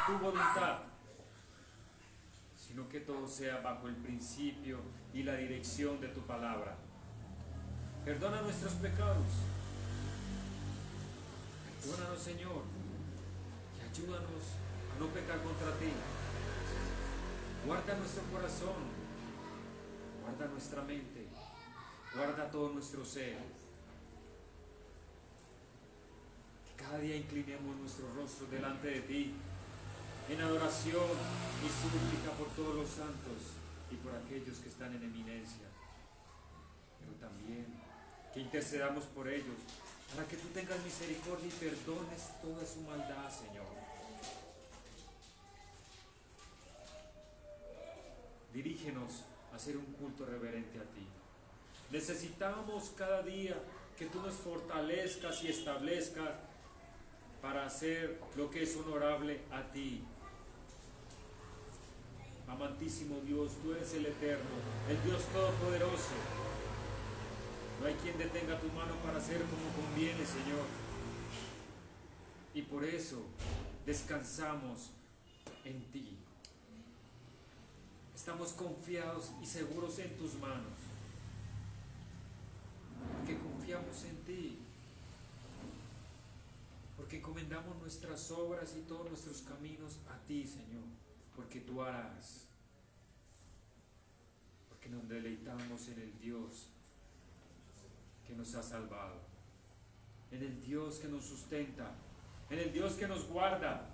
tu voluntad, sino que todo sea bajo el principio y la dirección de tu palabra. Perdona nuestros pecados, perdónanos, Señor, y ayúdanos a no pecar contra ti. Guarda nuestro corazón, guarda nuestra mente, guarda todo nuestro ser. Que cada día inclinemos nuestro rostro delante de ti, en adoración y súplica por todos los santos y por aquellos que están en eminencia. Pero también que intercedamos por ellos, para que tú tengas misericordia y perdones toda su maldad, Señor. Dirígenos a hacer un culto reverente a ti. Necesitamos cada día que tú nos fortalezcas y establezcas para hacer lo que es honorable a ti. Amantísimo Dios, tú eres el Eterno, el Dios Todopoderoso. No hay quien detenga tu mano para hacer como conviene, Señor. Y por eso descansamos en ti. Estamos confiados y seguros en tus manos, porque confiamos en ti, porque encomendamos nuestras obras y todos nuestros caminos a ti, Señor, porque tú harás, porque nos deleitamos en el Dios que nos ha salvado, en el Dios que nos sustenta, en el Dios que nos guarda.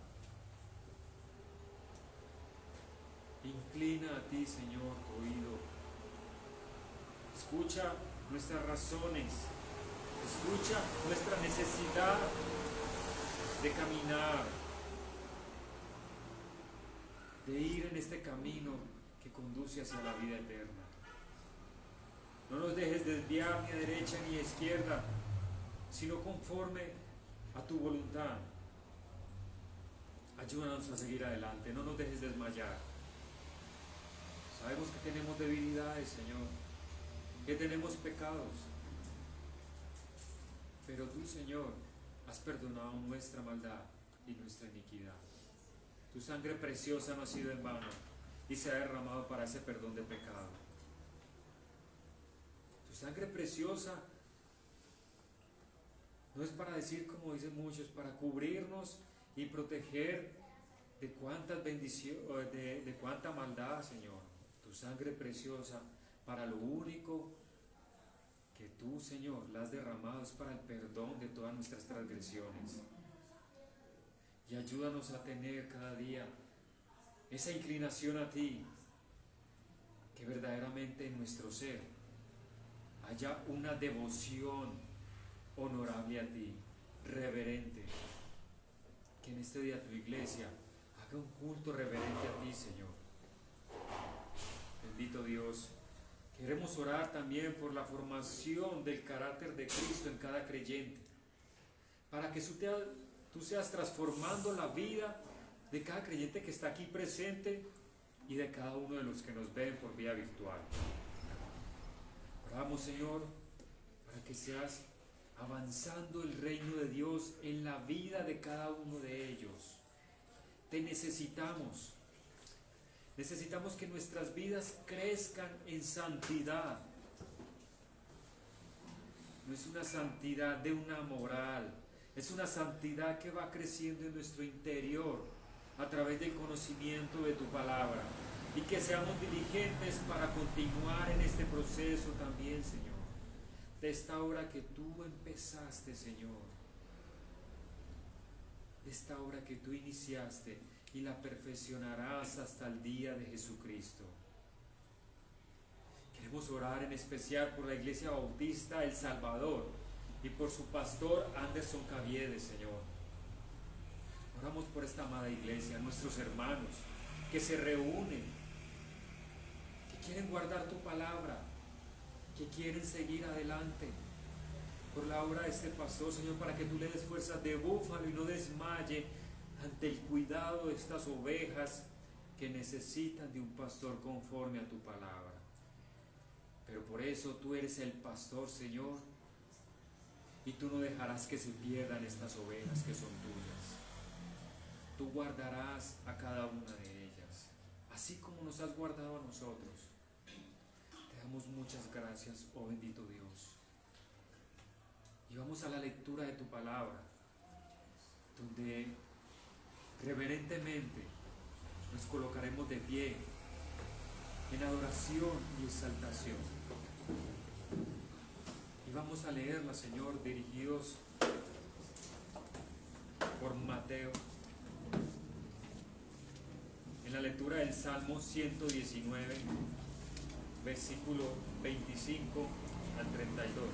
Inclina a ti, Señor, tu oído. Escucha nuestras razones. Escucha nuestra necesidad de caminar, de ir en este camino que conduce hacia la vida eterna. No nos dejes desviar ni a derecha ni a izquierda, sino conforme a tu voluntad. Ayúdanos a seguir adelante, no nos dejes desmayar. Sabemos que tenemos debilidades, Señor, que tenemos pecados, pero tú, Señor, has perdonado nuestra maldad y nuestra iniquidad. Tu sangre preciosa no ha sido en vano y se ha derramado para ese perdón de pecado. Tu sangre preciosa no es para decir, como dicen muchos, para cubrirnos y proteger de cuántas bendiciones, de cuánta maldad, Señor. Tu sangre preciosa para lo único que tú, Señor, la has derramado es para el perdón de todas nuestras transgresiones. Y ayúdanos a tener cada día esa inclinación a ti, que verdaderamente en nuestro ser haya una devoción honorable a ti, reverente. Que en este día tu iglesia haga un culto reverente a ti, Señor. Bendito Dios, queremos orar también por la formación del carácter de Cristo en cada creyente, para que tú seas transformando la vida de cada creyente que está aquí presente y de cada uno de los que nos ven por vía virtual. Oramos, Señor, para que seas avanzando el reino de Dios en la vida de cada uno de ellos. Te necesitamos. Necesitamos que nuestras vidas crezcan en santidad. No es una santidad de una moral, es una santidad que va creciendo en nuestro interior a través del conocimiento de tu palabra. Y que seamos diligentes para continuar en este proceso también, Señor, de esta obra que tú empezaste, Señor, de esta obra que tú iniciaste y la perfeccionarás hasta el día de Jesucristo. Queremos orar en especial por la Iglesia Bautista El Salvador y por su pastor Anderson Caviedes, Señor. Oramos por esta amada iglesia, nuestros hermanos que se reúnen, que quieren guardar tu palabra, que quieren seguir adelante por la obra de este pastor, Señor, para que tú le des fuerzas de búfalo y no desmaye ante el cuidado de estas ovejas que necesitan de un pastor conforme a tu palabra. Pero por eso tú eres el pastor, Señor, y tú no dejarás que se pierdan estas ovejas que son tuyas. tú guardarás a cada una de ellas, así como nos has guardado a nosotros. Te damos muchas gracias, oh bendito Dios. Y vamos a la lectura de tu palabra, donde reverentemente nos colocaremos de pie en adoración y exaltación. Y vamos a leerla, Señor, dirigidos por Mateo, en la lectura del Salmo 119, versículo 25 al 32.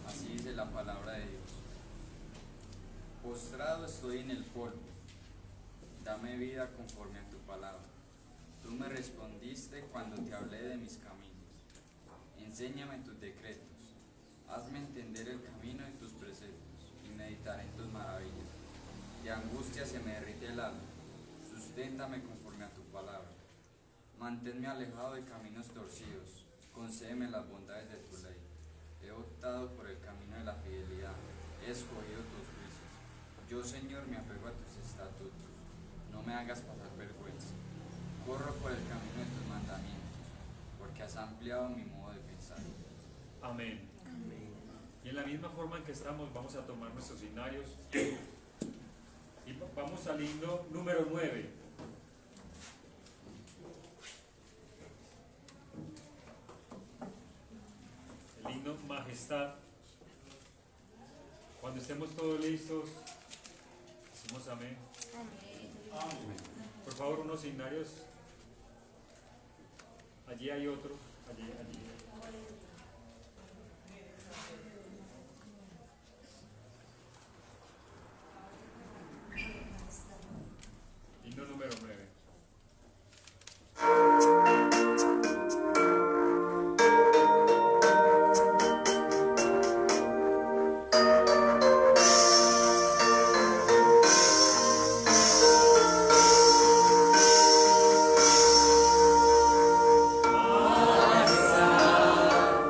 Así dice la palabra de Dios. Postrado estoy en el polvo, dame vida conforme a tu palabra. Tú me respondiste cuando te hablé de mis caminos. Enséñame tus decretos, hazme entender el camino de tus preceptos y meditaré en tus maravillas. De angustia se me derrite el alma, susténtame conforme a tu palabra. Manténme alejado de caminos torcidos, concédeme las bondades de tu ley. He optado por el camino de la fidelidad, he escogido tus juicios. Yo, Señor, me apego a tus estatutos, no me hagas pasar vergüenza. Corro por el camino de tus mandamientos, porque has ampliado mi modo de pensar. Amén. Amén. Y en la misma forma en que estamos, vamos a tomar nuestros signarios y vamos al himno número 9. El himno Majestad. Cuando estemos todos listos, decimos amén. Amén. Por favor, unos signarios. Allí hay otro. Allí. Himno número 9. Majestad,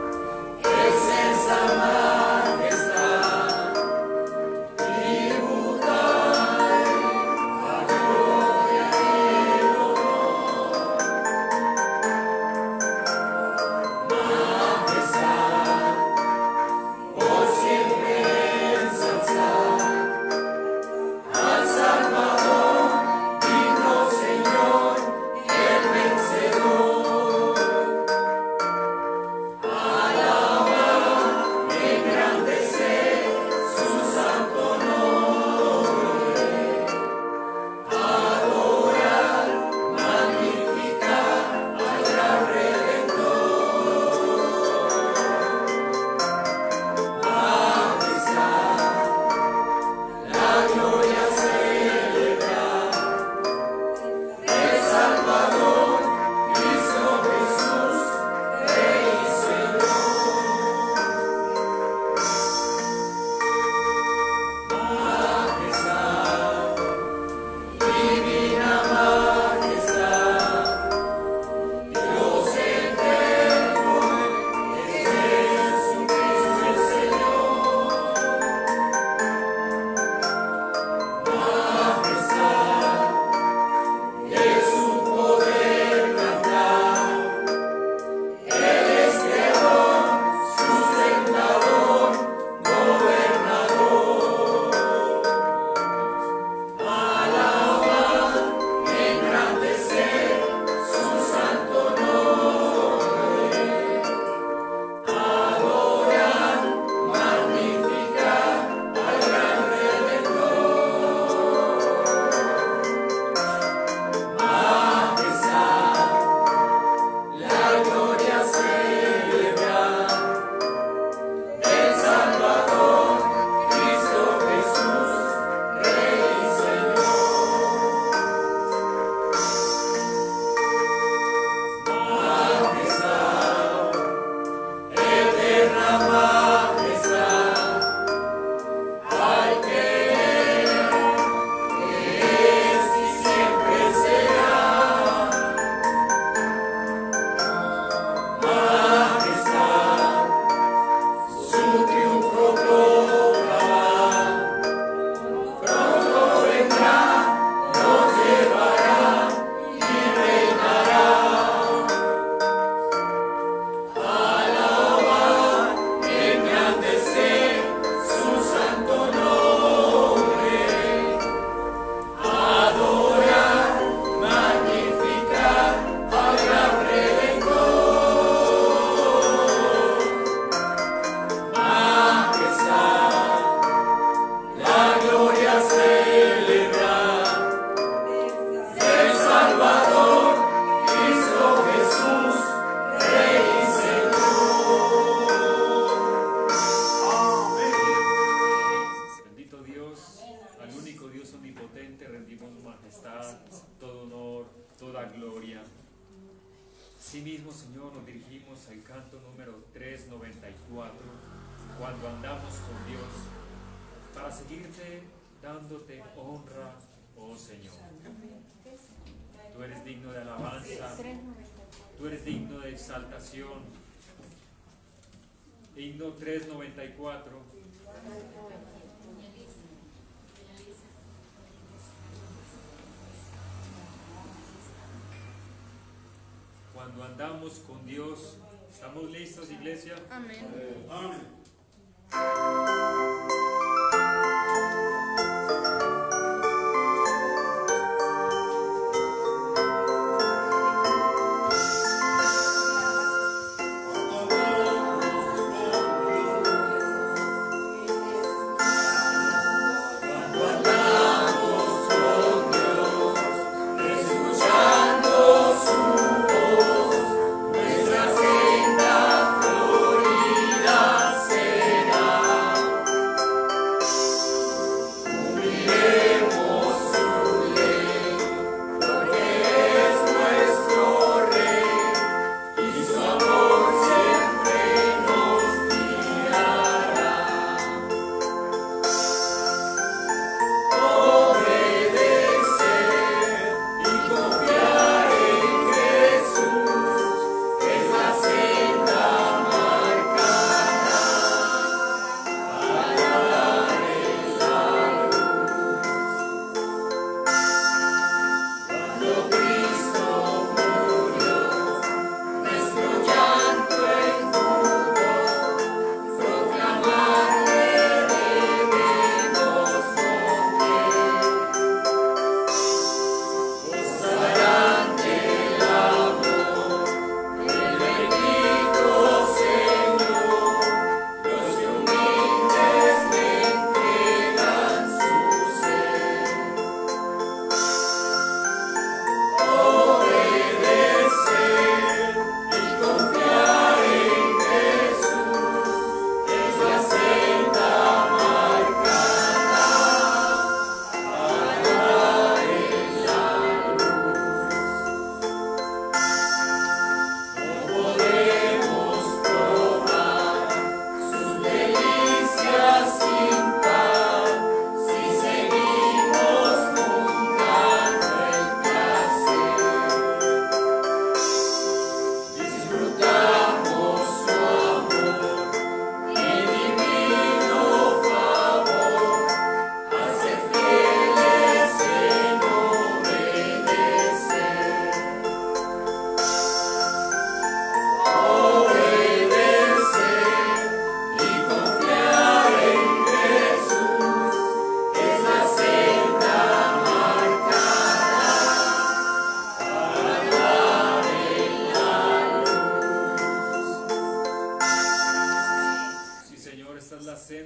al único Dios omnipotente rendimos majestad, todo honor, toda gloria. Asimismo, Señor, nos dirigimos al canto número 394, cuando andamos con Dios, para seguirte dándote honra, oh Señor. Tú eres digno de alabanza, tú eres digno de exaltación. Himno 394. Cuando andamos con Dios, ¿estamos listos, iglesia? Amén. Amén.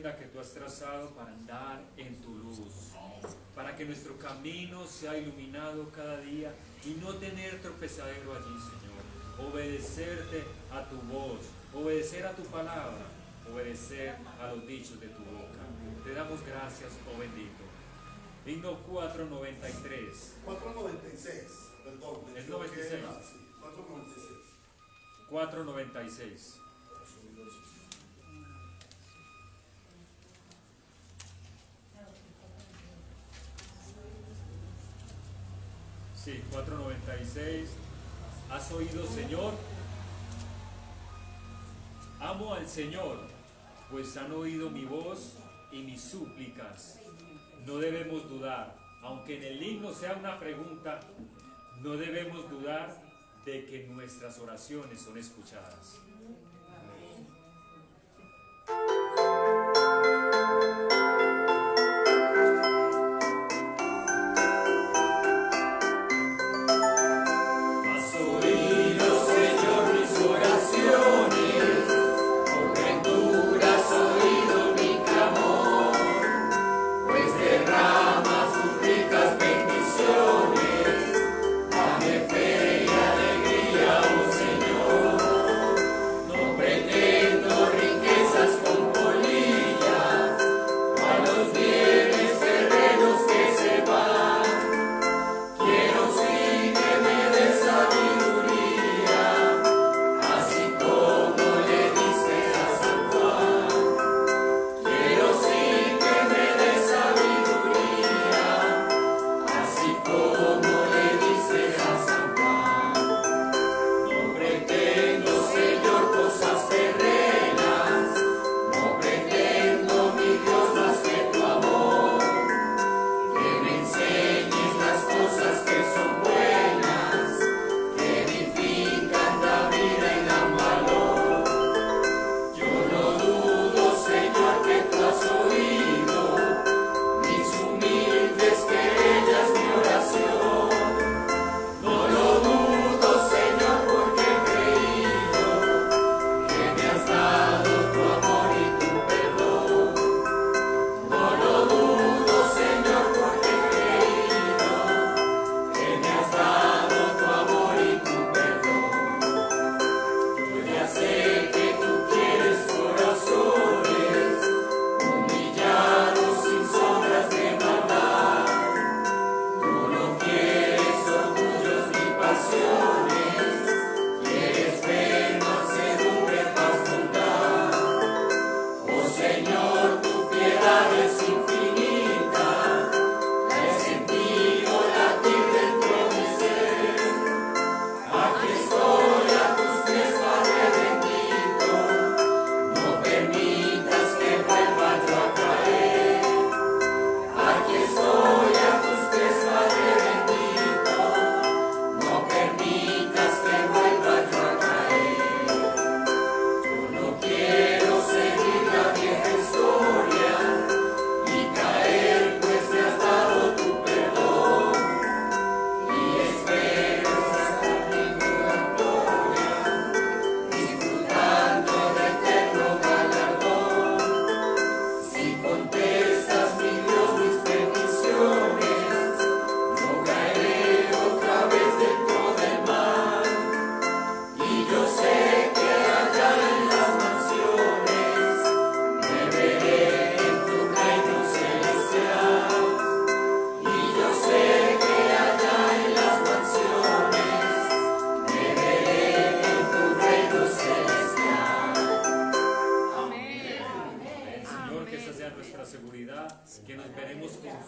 Que tú has trazado para andar en tu luz, para que nuestro camino sea iluminado cada día y no tener tropezadero allí, Señor. Obedecerte a tu voz, obedecer a tu palabra, obedecer a los dichos de tu boca. Te damos gracias, oh bendito. Himno 493. 496, perdón. Es 96. 496. 496. Sí, 496. ¿Has oído, Señor? Amo al Señor, pues han oído mi voz y mis súplicas. No debemos dudar, aunque en el himno sea una pregunta, no debemos dudar de que nuestras oraciones son escuchadas. Dame fe y alegría, oh Señor.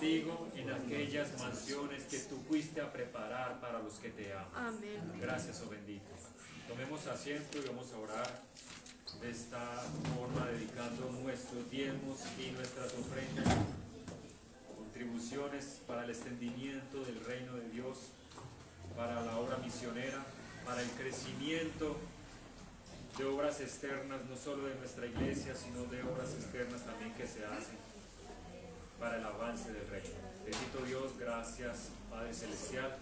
contigo en aquellas mansiones que tú fuiste a preparar para los que te aman. Amén. Gracias, oh bendito. Tomemos asiento y vamos a orar de esta forma, dedicando nuestros diezmos y nuestras ofrendas, contribuciones para el extendimiento del reino de Dios, para la obra misionera, para el crecimiento de obras externas, no solo de nuestra iglesia, sino de obras externas también que se hacen para el avance del reino. Bendito Dios, gracias Padre Celestial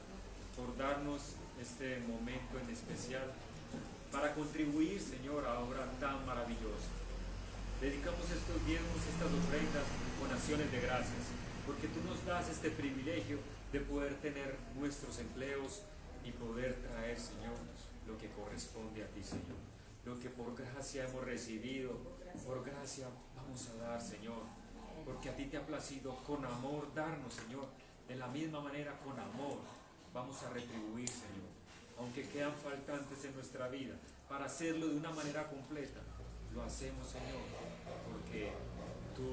por darnos este momento en especial para contribuir, Señor, a obra tan maravillosa. Dedicamos estos diezmos, estas ofrendas con acciones de gracias, porque tú nos das este privilegio de poder tener nuestros empleos y poder traer, Señor, lo que corresponde a ti, Señor. Lo que por gracia hemos recibido, por gracia vamos a dar, Señor, porque a ti te ha placido con amor darnos, Señor. De la misma manera, con amor, vamos a retribuir, Señor. Aunque quedan faltantes en nuestra vida, para hacerlo de una manera completa, lo hacemos, Señor, porque tú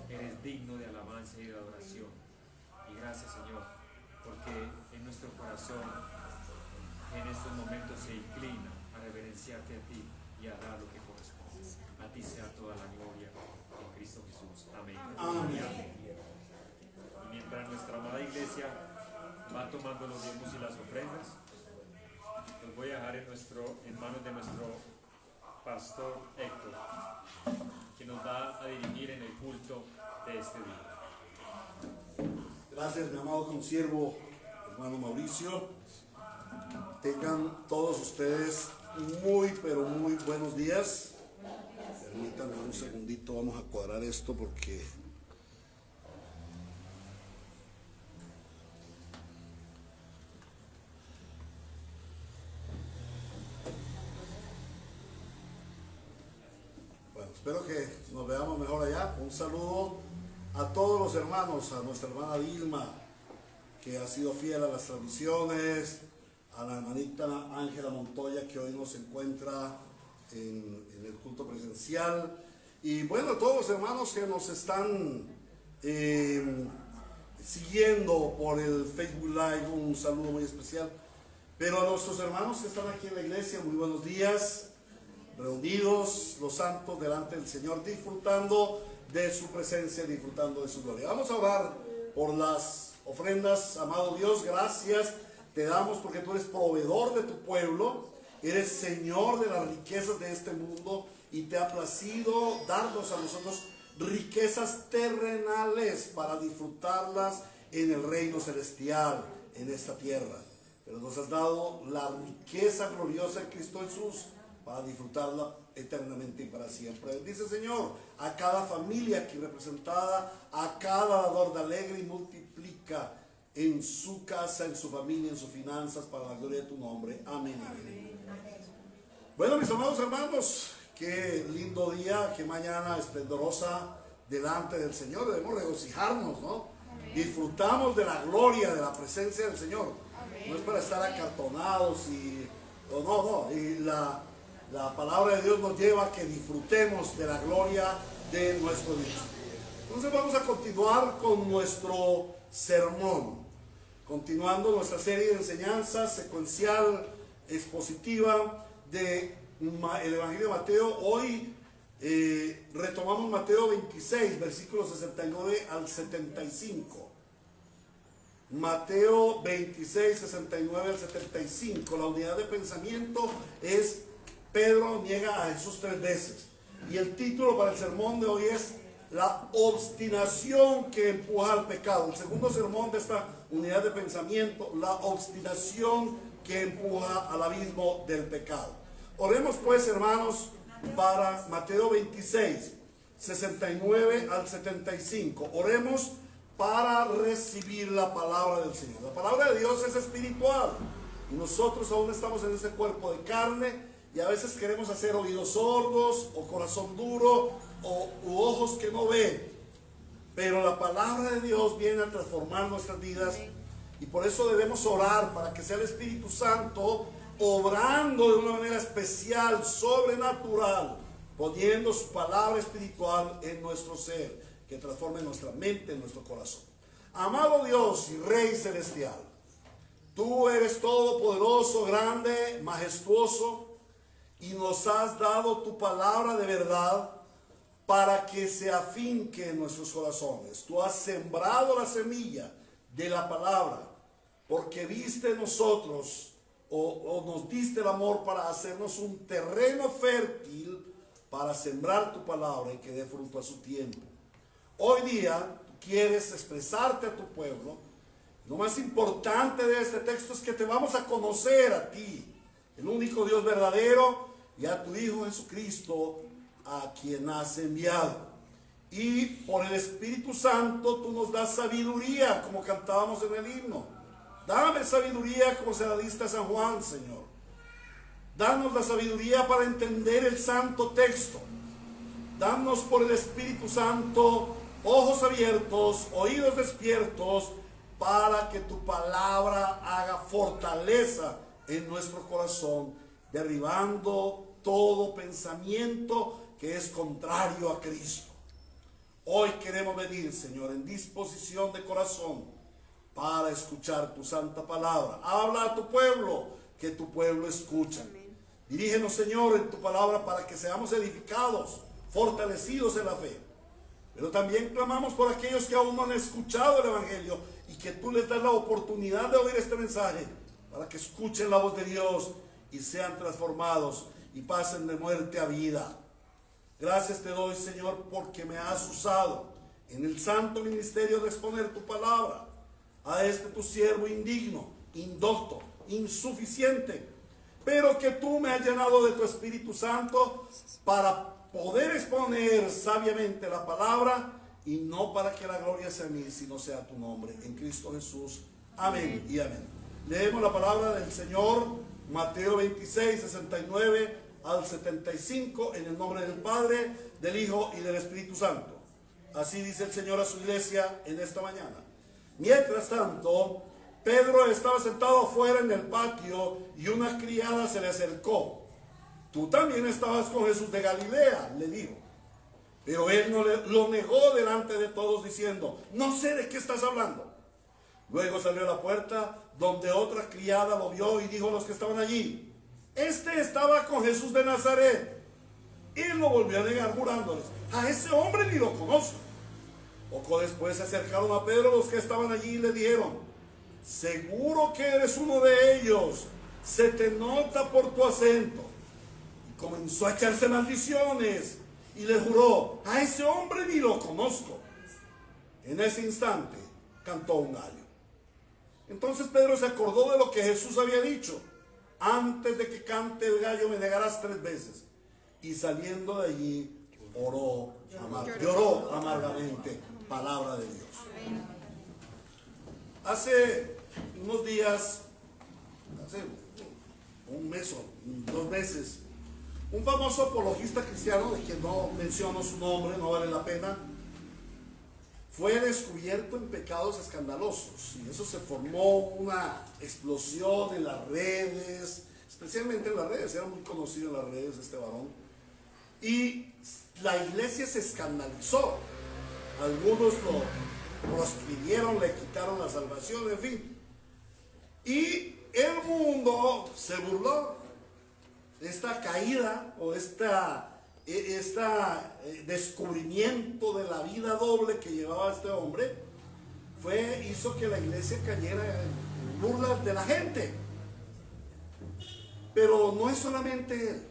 eres digno de alabanza y de adoración. Y gracias, Señor, porque en nuestro corazón, en estos momentos se inclina a reverenciarte a ti y a dar lo que corresponde. A ti sea toda la gloria en Cristo Jesús. Amén. Amén. Y mientras nuestra amada iglesia va tomando los diezmos y las ofrendas, los voy a dejar en manos de nuestro pastor Héctor, que nos va a dirigir en el culto de este día. Gracias, mi amado consiervo, hermano Mauricio. Tengan todos ustedes muy, pero muy buenos días. Permítanme un segundito, vamos a cuadrar esto porque... Bueno, espero que nos veamos mejor allá. Un saludo a todos los hermanos, a nuestra hermana Vilma, que ha sido fiel a las transmisiones, a la hermanita Ángela Montoya, que hoy nos encuentra en el culto presencial, y bueno, a todos los hermanos que nos están siguiendo por el Facebook Live, un saludo muy especial. Pero a nuestros hermanos que están aquí en la iglesia, muy buenos días, reunidos los santos delante del Señor, disfrutando de su presencia, disfrutando de su gloria. Vamos a orar por las ofrendas. Amado Dios, gracias te damos porque tú eres proveedor de tu pueblo, eres Señor de las riquezas de este mundo y te ha placido darnos a nosotros riquezas terrenales para disfrutarlas en el reino celestial, en esta tierra. Pero nos has dado la riqueza gloriosa en Cristo Jesús para disfrutarla eternamente y para siempre. Bendice, Señor, a cada familia aquí representada, a cada dador de alegre, y multiplica en su casa, en su familia, en sus finanzas, para la gloria de tu nombre. Amén. Amén. Bueno, mis amados hermanos, qué lindo día, qué mañana esplendorosa delante del Señor. Debemos regocijarnos, ¿no? Disfrutamos de la gloria, de la presencia del Señor. No es para estar acartonados y la palabra de Dios nos lleva a que disfrutemos de la gloria de nuestro Dios. Entonces vamos a continuar con nuestro sermón, continuando nuestra serie de enseñanzas secuencial expositiva de el Evangelio de Mateo. Hoy retomamos Mateo 26, versículos 69 al 75. Mateo 26, 69 al 75. La unidad de pensamiento es Pedro niega a Jesús 3 veces. Y el título para el sermón de hoy es la obstinación que empuja al pecado. El segundo sermón de esta unidad de pensamiento, la obstinación que empuja al abismo del pecado. Oremos pues, hermanos, para Mateo 26, 69 al 75. Oremos para recibir la palabra del Señor. La palabra de Dios es espiritual y nosotros aún estamos en ese cuerpo de carne, y a veces queremos hacer oídos sordos o corazón duro u ojos que no ven. Pero la palabra de Dios viene a transformar nuestras vidas, y por eso debemos orar para que sea el Espíritu Santo obrando de una manera especial, sobrenatural, poniendo su palabra espiritual en nuestro ser, que transforme nuestra mente, en nuestro corazón. amado Dios y Rey celestial, tú eres todopoderoso, grande, majestuoso, y nos has dado tu palabra de verdad para que se afinque en nuestros corazones. Tú has sembrado la semilla de la palabra, porque viste en nosotros o nos diste el amor para hacernos un terreno fértil para sembrar tu palabra y que dé fruto a su tiempo. Hoy día tú quieres expresarte a tu pueblo. Lo más importante de este texto es que te vamos a conocer a ti, el único Dios verdadero, y a tu Hijo Jesucristo, a quien has enviado. Y por el Espíritu Santo tú nos das sabiduría, como cantábamos en el himno. Dame sabiduría como se la diste a San Juan, Señor. Danos la sabiduría para entender el santo texto. Danos por el Espíritu Santo ojos abiertos, oídos despiertos, para que tu palabra haga fortaleza en nuestro corazón, derribando todo pensamiento que es contrario a Cristo. Hoy queremos venir, Señor, en disposición de corazón para escuchar tu santa palabra. Habla a tu pueblo, que tu pueblo escucha. Dirígenos, Señor, en tu palabra para que seamos edificados, fortalecidos en la fe. Pero también clamamos por aquellos que aún no han escuchado el Evangelio y que tú les das la oportunidad de oír este mensaje para que escuchen la voz de Dios y sean transformados y pasen de muerte a vida. Gracias te doy, Señor, porque me has usado en el santo ministerio de exponer tu palabra a este tu siervo indigno, indocto, insuficiente, pero que tú me has llenado de tu Espíritu Santo para poder exponer sabiamente la palabra, y no para que la gloria sea mía, sino sea tu nombre, en Cristo Jesús. Amén y amén. Leemos la palabra del Señor, Mateo 26, 69 al 75, en el nombre del Padre, del Hijo y del Espíritu Santo. Así dice el Señor a su iglesia en esta mañana. Mientras tanto, Pedro estaba sentado afuera en el patio y una criada se le acercó. Tú también estabas con Jesús de Galilea, le dijo. Pero él lo negó delante de todos diciendo, no sé de qué estás hablando. Luego salió a la puerta donde otra criada lo vio y dijo a los que estaban allí, este estaba con Jesús de Nazaret. Y lo volvió a negar jurándoles, a ese hombre ni lo conozco. Poco después se acercaron a Pedro los que estaban allí y le dijeron, seguro que eres uno de ellos, se te nota por tu acento. Y comenzó a echarse maldiciones y le juró, a ese hombre ni lo conozco. En ese instante cantó un gallo. Entonces Pedro se acordó de lo que Jesús había dicho, antes de que cante el gallo me negarás 3 veces. Y saliendo de allí lloró amargamente. Palabra de Dios. Hace unos días, hace un mes o 2 meses, un famoso apologista cristiano, de quien no menciono su nombre, no vale la pena, fue descubierto en pecados escandalosos, y eso se formó una explosión en las redes, especialmente en las redes. Era muy conocido en las redes este varón, y la iglesia se escandalizó. Algunos lo proscribieron, le quitaron la salvación, en fin. Y el mundo se burló. Esta caída o este descubrimiento de la vida doble que llevaba este hombre hizo que la iglesia cayera en burlas de la gente. Pero no es solamente él.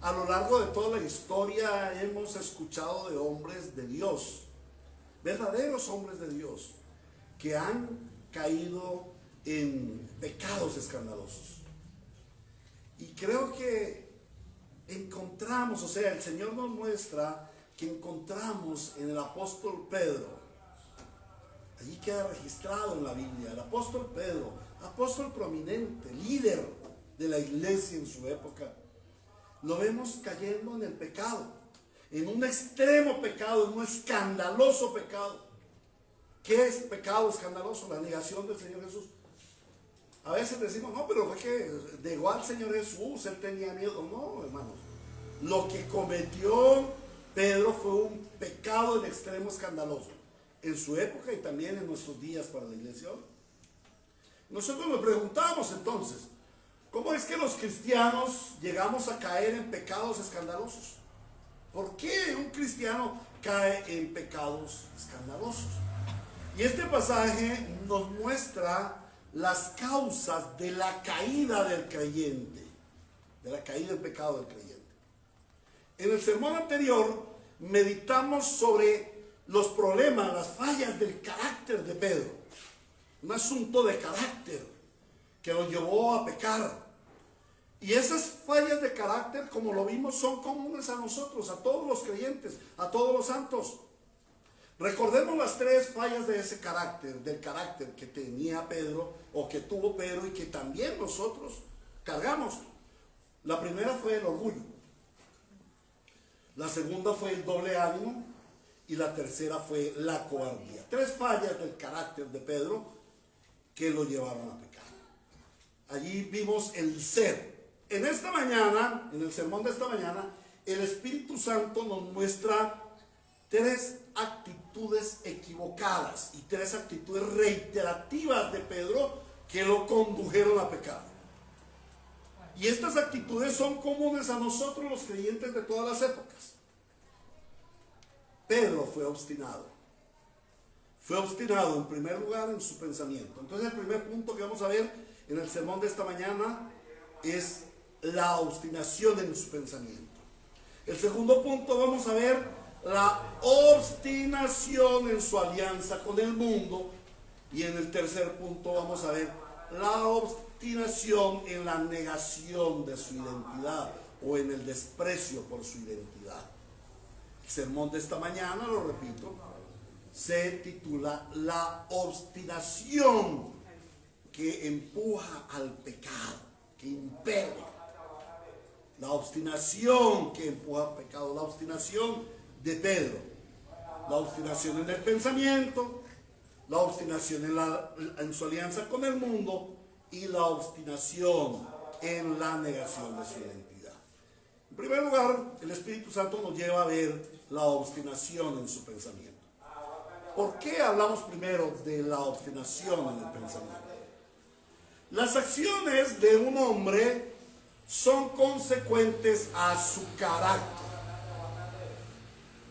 A lo largo de toda la historia hemos escuchado de hombres de Dios, verdaderos hombres de Dios, que han caído en pecados escandalosos. Y creo que encontramos, o sea, el Señor nos muestra que encontramos en el apóstol Pedro, allí queda registrado en la Biblia, el apóstol Pedro, apóstol prominente, líder de la iglesia en su época, lo vemos cayendo en el pecado, en un extremo pecado, en un escandaloso pecado. ¿Qué es pecado escandaloso? La negación del Señor Jesús. A veces decimos, no, pero fue que negó al Señor Jesús, él tenía miedo. No, hermanos. Lo que cometió Pedro fue un pecado en extremo escandaloso. en su época y también en nuestros días para la iglesia hoy. Nosotros nos preguntamos entonces, ¿cómo es que los cristianos llegamos a caer en pecados escandalosos? ¿Por qué un cristiano cae en pecados escandalosos? Y este pasaje nos muestra las causas de la caída del creyente, de la caída en pecado del creyente. En el sermón anterior meditamos sobre los problemas, las fallas del carácter de Pedro. Un asunto de carácter que lo llevó a pecar. Y esas fallas de carácter, como lo vimos, son comunes a nosotros, a todos los creyentes, a todos los santos. Recordemos las tres fallas de ese carácter, del carácter que tenía Pedro, o que tuvo Pedro, y que también nosotros cargamos. La primera fue el orgullo. La segunda fue el doble ánimo. Y la tercera fue la cobardía. Tres fallas del carácter de Pedro que lo llevaron a pecar. Allí vimos el ser. En esta mañana, en el sermón de esta mañana, el Espíritu Santo nos muestra tres actitudes equivocadas y tres actitudes reiterativas de Pedro que lo condujeron a pecar. Y estas actitudes son comunes a nosotros los creyentes de todas las épocas. Pedro fue obstinado. Fue obstinado en primer lugar en su pensamiento. Entonces el primer punto que vamos a ver en el sermón de esta mañana es la obstinación en su pensamiento. El segundo punto vamos a ver la obstinación en su alianza con el mundo. Y en el tercer punto vamos a ver la obstinación en la negación de su identidad o en el desprecio por su identidad. El sermón de esta mañana, lo repito, se titula La obstinación que empuja al pecado, que impele. La obstinación que empuja al pecado, la obstinación de Pedro. La obstinación en el pensamiento, la obstinación en su alianza con el mundo y la obstinación en la negación de su identidad. En primer lugar, el Espíritu Santo nos lleva a ver la obstinación en su pensamiento. ¿Por qué hablamos primero de la obstinación en el pensamiento? Las acciones de un hombre son consecuentes a su carácter.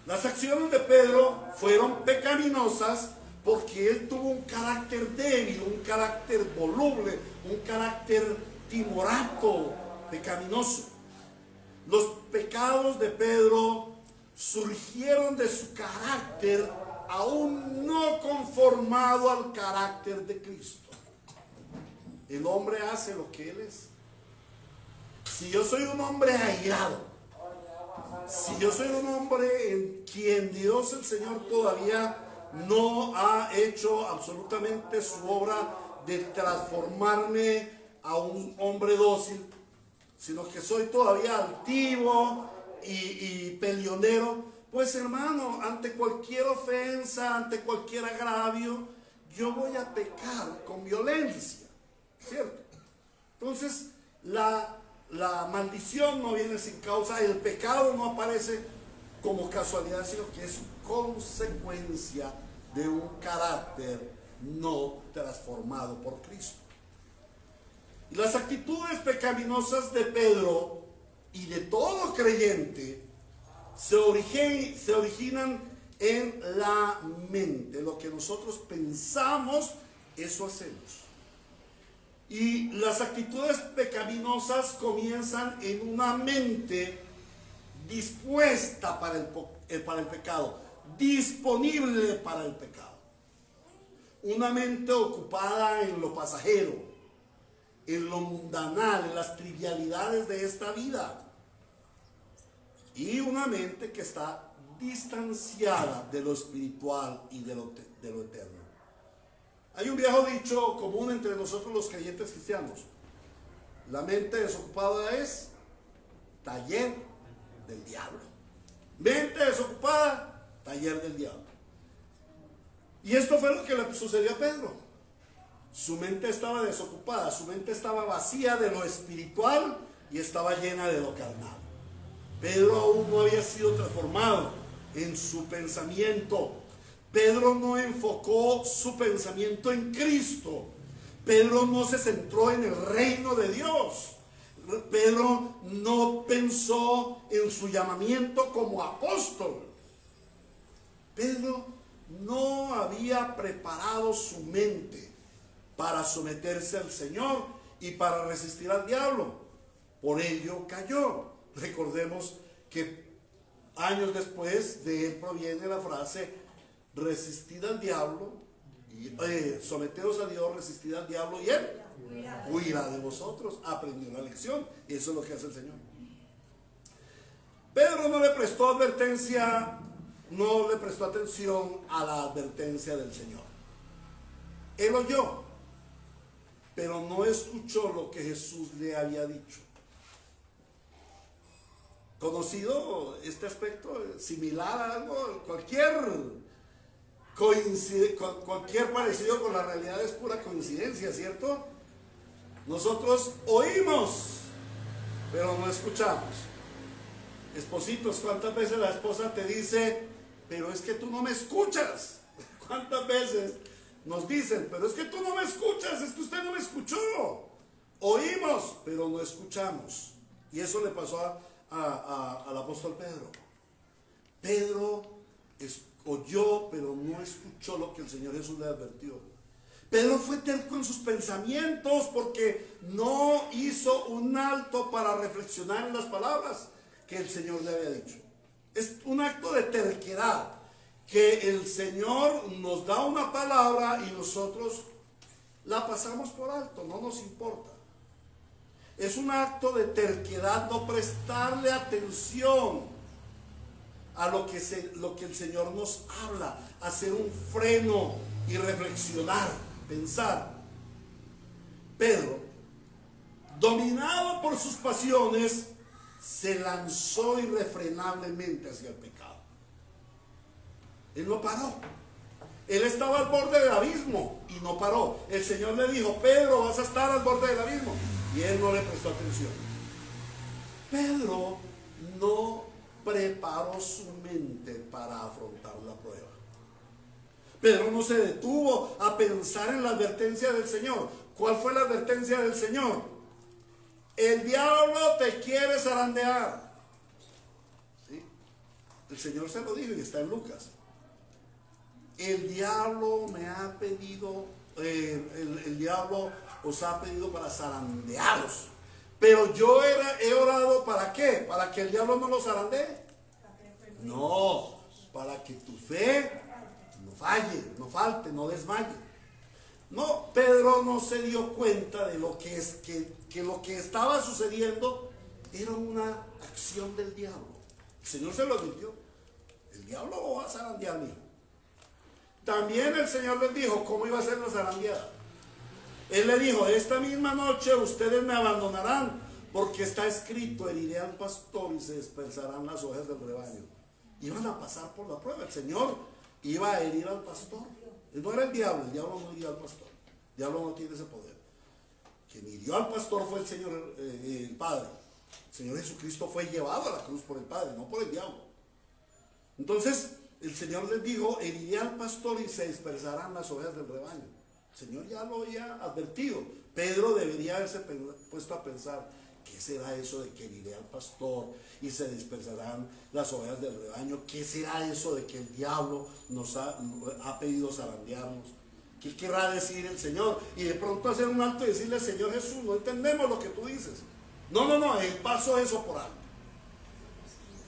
Las acciones de Pedro fueron pecaminosas porque él tuvo un carácter débil, un carácter voluble, un carácter timorato, pecaminoso. Los pecados de Pedro surgieron de su carácter aún no conformado al carácter de Cristo. El hombre hace lo que él es. Si yo soy un hombre airado, si yo soy un hombre en quien Dios el Señor todavía no ha hecho absolutamente su obra de transformarme a un hombre dócil, sino que soy todavía altivo y peleonero, pues hermano, ante cualquier ofensa, ante cualquier agravio, yo voy a pecar con violencia, ¿cierto? Entonces, la maldición no viene sin causa, el pecado no aparece como casualidad, sino que es consecuencia de un carácter no transformado por Cristo. Y las actitudes pecaminosas de Pedro y de todo creyente se originan en la mente. Lo que nosotros pensamos, eso hacemos. Y las actitudes pecaminosas comienzan en una mente dispuesta para el pecado, disponible para el pecado. Una mente ocupada en lo pasajero, en lo mundanal, en las trivialidades de esta vida. Y una mente que está distanciada de lo espiritual y de lo eterno. Hay un viejo dicho común entre nosotros los creyentes cristianos: la mente desocupada es taller del diablo. Mente desocupada, taller del diablo. Y esto fue lo que le sucedió a Pedro. Su mente estaba desocupada, su mente estaba vacía de lo espiritual y estaba llena de lo carnal. Pedro aún no había sido transformado en su pensamiento. Pedro no enfocó su pensamiento en Cristo. Pedro no se centró en el reino de Dios. Pedro no pensó en su llamamiento como apóstol. Pedro no había preparado su mente para someterse al Señor y para resistir al diablo. Por ello cayó. Recordemos que años después de él proviene la frase: resistid al diablo, someteos a Dios, resistid al diablo y él huirá de vosotros. Aprendió la lección y eso es lo que hace el Señor. Pedro no le prestó atención a la advertencia del Señor. Él oyó, pero no escuchó lo que Jesús le había dicho. Conocido este aspecto, similar a algo, cualquier parecido con la realidad es pura coincidencia, ¿cierto? Nosotros oímos, pero no escuchamos. Espositos, ¿cuántas veces la esposa te dice, pero es que tú no me escuchas? ¿Cuántas veces nos dicen, pero es que tú no me escuchas, es que usted no me escuchó? Oímos, pero no escuchamos. Y eso le pasó al apóstol Pedro. Pedro oyó, pero no escuchó lo que el Señor Jesús le advirtió. Pedro fue terco en sus pensamientos porque no hizo un alto para reflexionar en las palabras que el Señor le había dicho. Es un acto de terquedad, que el Señor nos da una palabra y nosotros la pasamos por alto, no nos importa. Es un acto de terquedad no prestarle atención a lo que el Señor nos habla, hacer un freno y reflexionar, pensar. Pedro, dominado por sus pasiones, se lanzó irrefrenablemente hacia el pecado. Él no paró. Él estaba al borde del abismo y no paró. El Señor le dijo, Pedro, vas a estar al borde del abismo. Y él no le prestó atención. Pedro no preparó su mente para afrontar la prueba. Pedro no se detuvo a pensar en la advertencia del Señor. ¿Cuál fue la advertencia del Señor? El diablo te quiere zarandear. ¿Sí? El Señor se lo dijo y está en Lucas. El diablo me ha pedido, el diablo os ha pedido para zarandearos. Pero yo he orado ¿para qué? ¿Para que el diablo no los zarandee? No, para que tu fe no falle, no falte, no desmaye. No, Pedro no se dio cuenta de lo que lo que estaba sucediendo era una acción del diablo. El Señor se lo advirtió. El diablo lo va a zarandear, mijo. También el Señor les dijo cómo iba a ser la zarandeada. Él le dijo, esta misma noche ustedes me abandonarán, porque está escrito, heriré al pastor y se dispersarán las ovejas del rebaño. Iban a pasar por la prueba. El Señor iba a herir al pastor. No era el diablo no hirió al pastor. El diablo no tiene ese poder. Quien hirió al pastor fue el Señor, el Padre. El Señor Jesucristo fue llevado a la cruz por el Padre, no por el diablo. Entonces, el Señor les dijo, heriré al pastor y se dispersarán las ovejas del rebaño. El Señor ya lo había advertido. Pedro debería haberse puesto a pensar, ¿qué será eso de que heriré al pastor y se dispersarán las ovejas del rebaño? ¿Qué será eso de que el diablo nos ha pedido zarandearnos? ¿Qué querrá decir el Señor? Y de pronto hacer un alto y decirle, Señor Jesús, no entendemos lo que tú dices. No, él pasó eso por alto.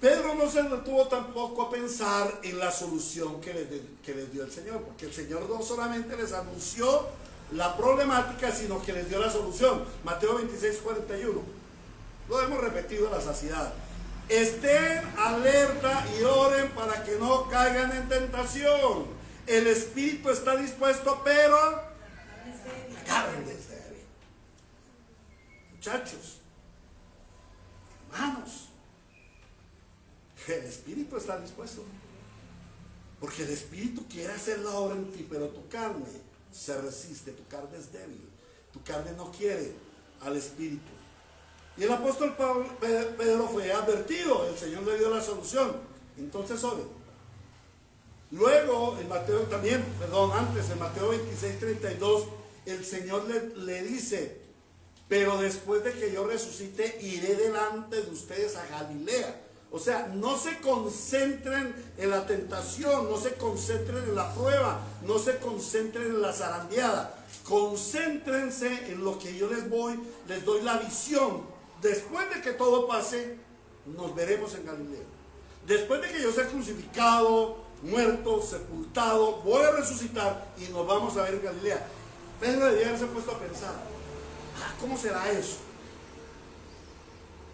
Pedro no se detuvo tampoco a pensar en la solución que les dio el Señor, porque el Señor no solamente les anunció la problemática, sino que les dio la solución. Mateo 26:41. Lo hemos repetido a la saciedad. Estén alerta y oren para que no caigan en tentación. El espíritu está dispuesto, pero la carne es débil. Muchachos, hermanos, el espíritu está dispuesto, porque el espíritu quiere hacer la obra en ti, pero tu carne se resiste, tu carne es débil, tu carne no quiere al espíritu. Y el apóstol Pedro fue advertido, el Señor le dio la solución. Entonces oren. Luego, en Mateo también, perdón, antes, en Mateo 26:32, el Señor le dice: pero después de que yo resucite, iré delante de ustedes a Galilea. O sea, no se concentren en la tentación, no se concentren en la prueba, no se concentren en la zarandeada. Concéntrense en lo que yo les doy la visión. Después de que todo pase, nos veremos en Galilea. Después de que yo sea crucificado, muerto, sepultado, voy a resucitar y nos vamos a ver en Galilea. Pedro debía haberse puesto a pensar: ¿cómo será eso?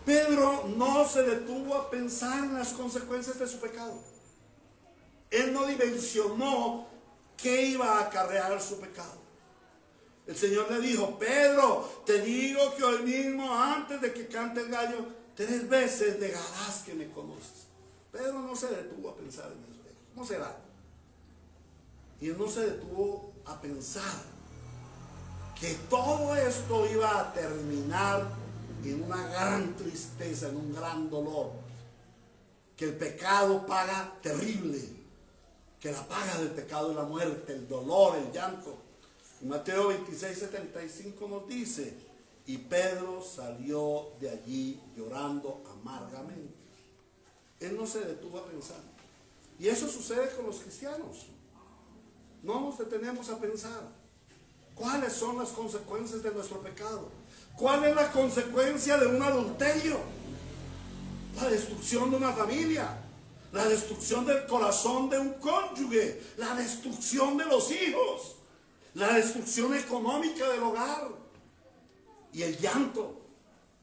Pedro no se detuvo a pensar en las consecuencias de su pecado. Él no dimensionó qué iba a acarrear su pecado. El Señor le dijo: Pedro, te digo que hoy mismo, antes de que cante el gallo, 3 veces negarás que me conoces. Pedro no se detuvo a pensar en eso. ¿Cómo será? Y él no se detuvo a pensar que todo esto iba a terminar en una gran tristeza, en un gran dolor, que el pecado paga terrible, que la paga del pecado es la muerte, el dolor, el llanto. En Mateo 26:75 nos dice: y Pedro salió de allí llorando amargamente. Él no se detuvo a pensar. Y eso sucede con los cristianos. No nos detenemos a pensar cuáles son las consecuencias de nuestro pecado. ¿Cuál es la consecuencia de un adulterio? La destrucción de una familia, la destrucción del corazón de un cónyuge, la destrucción de los hijos, la destrucción económica del hogar y el llanto.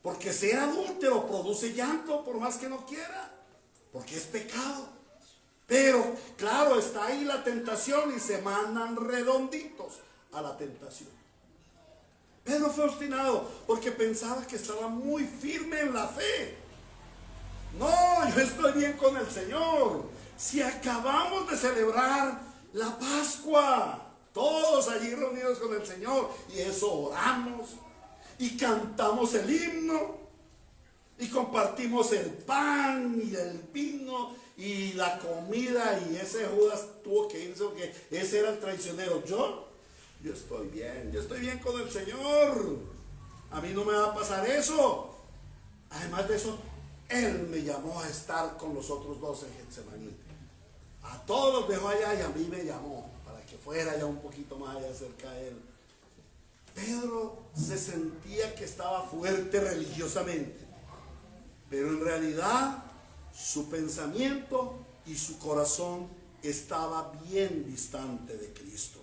Porque ser adúltero produce llanto por más que no quiera, porque es pecado. Pero claro, está ahí la tentación y se mandan redonditos a la tentación. Pedro fue obstinado porque pensaba que estaba muy firme en la fe. No, yo estoy bien con el Señor. Si acabamos de celebrar la Pascua, todos allí reunidos con el Señor, y eso oramos y cantamos el himno y compartimos el pan y el vino y la comida, y ese Judas tuvo que irse porque ese era el traicionero. Yo estoy bien con el Señor. A mí no me va a pasar eso. Además de eso, Él me llamó a estar con los otros 2 en Getsemaní. A todos los dejó allá y a mí me llamó para que fuera ya un poquito más allá cerca de Él. Pedro se sentía que estaba fuerte religiosamente, pero en realidad su pensamiento y su corazón estaba bien distante de Cristo.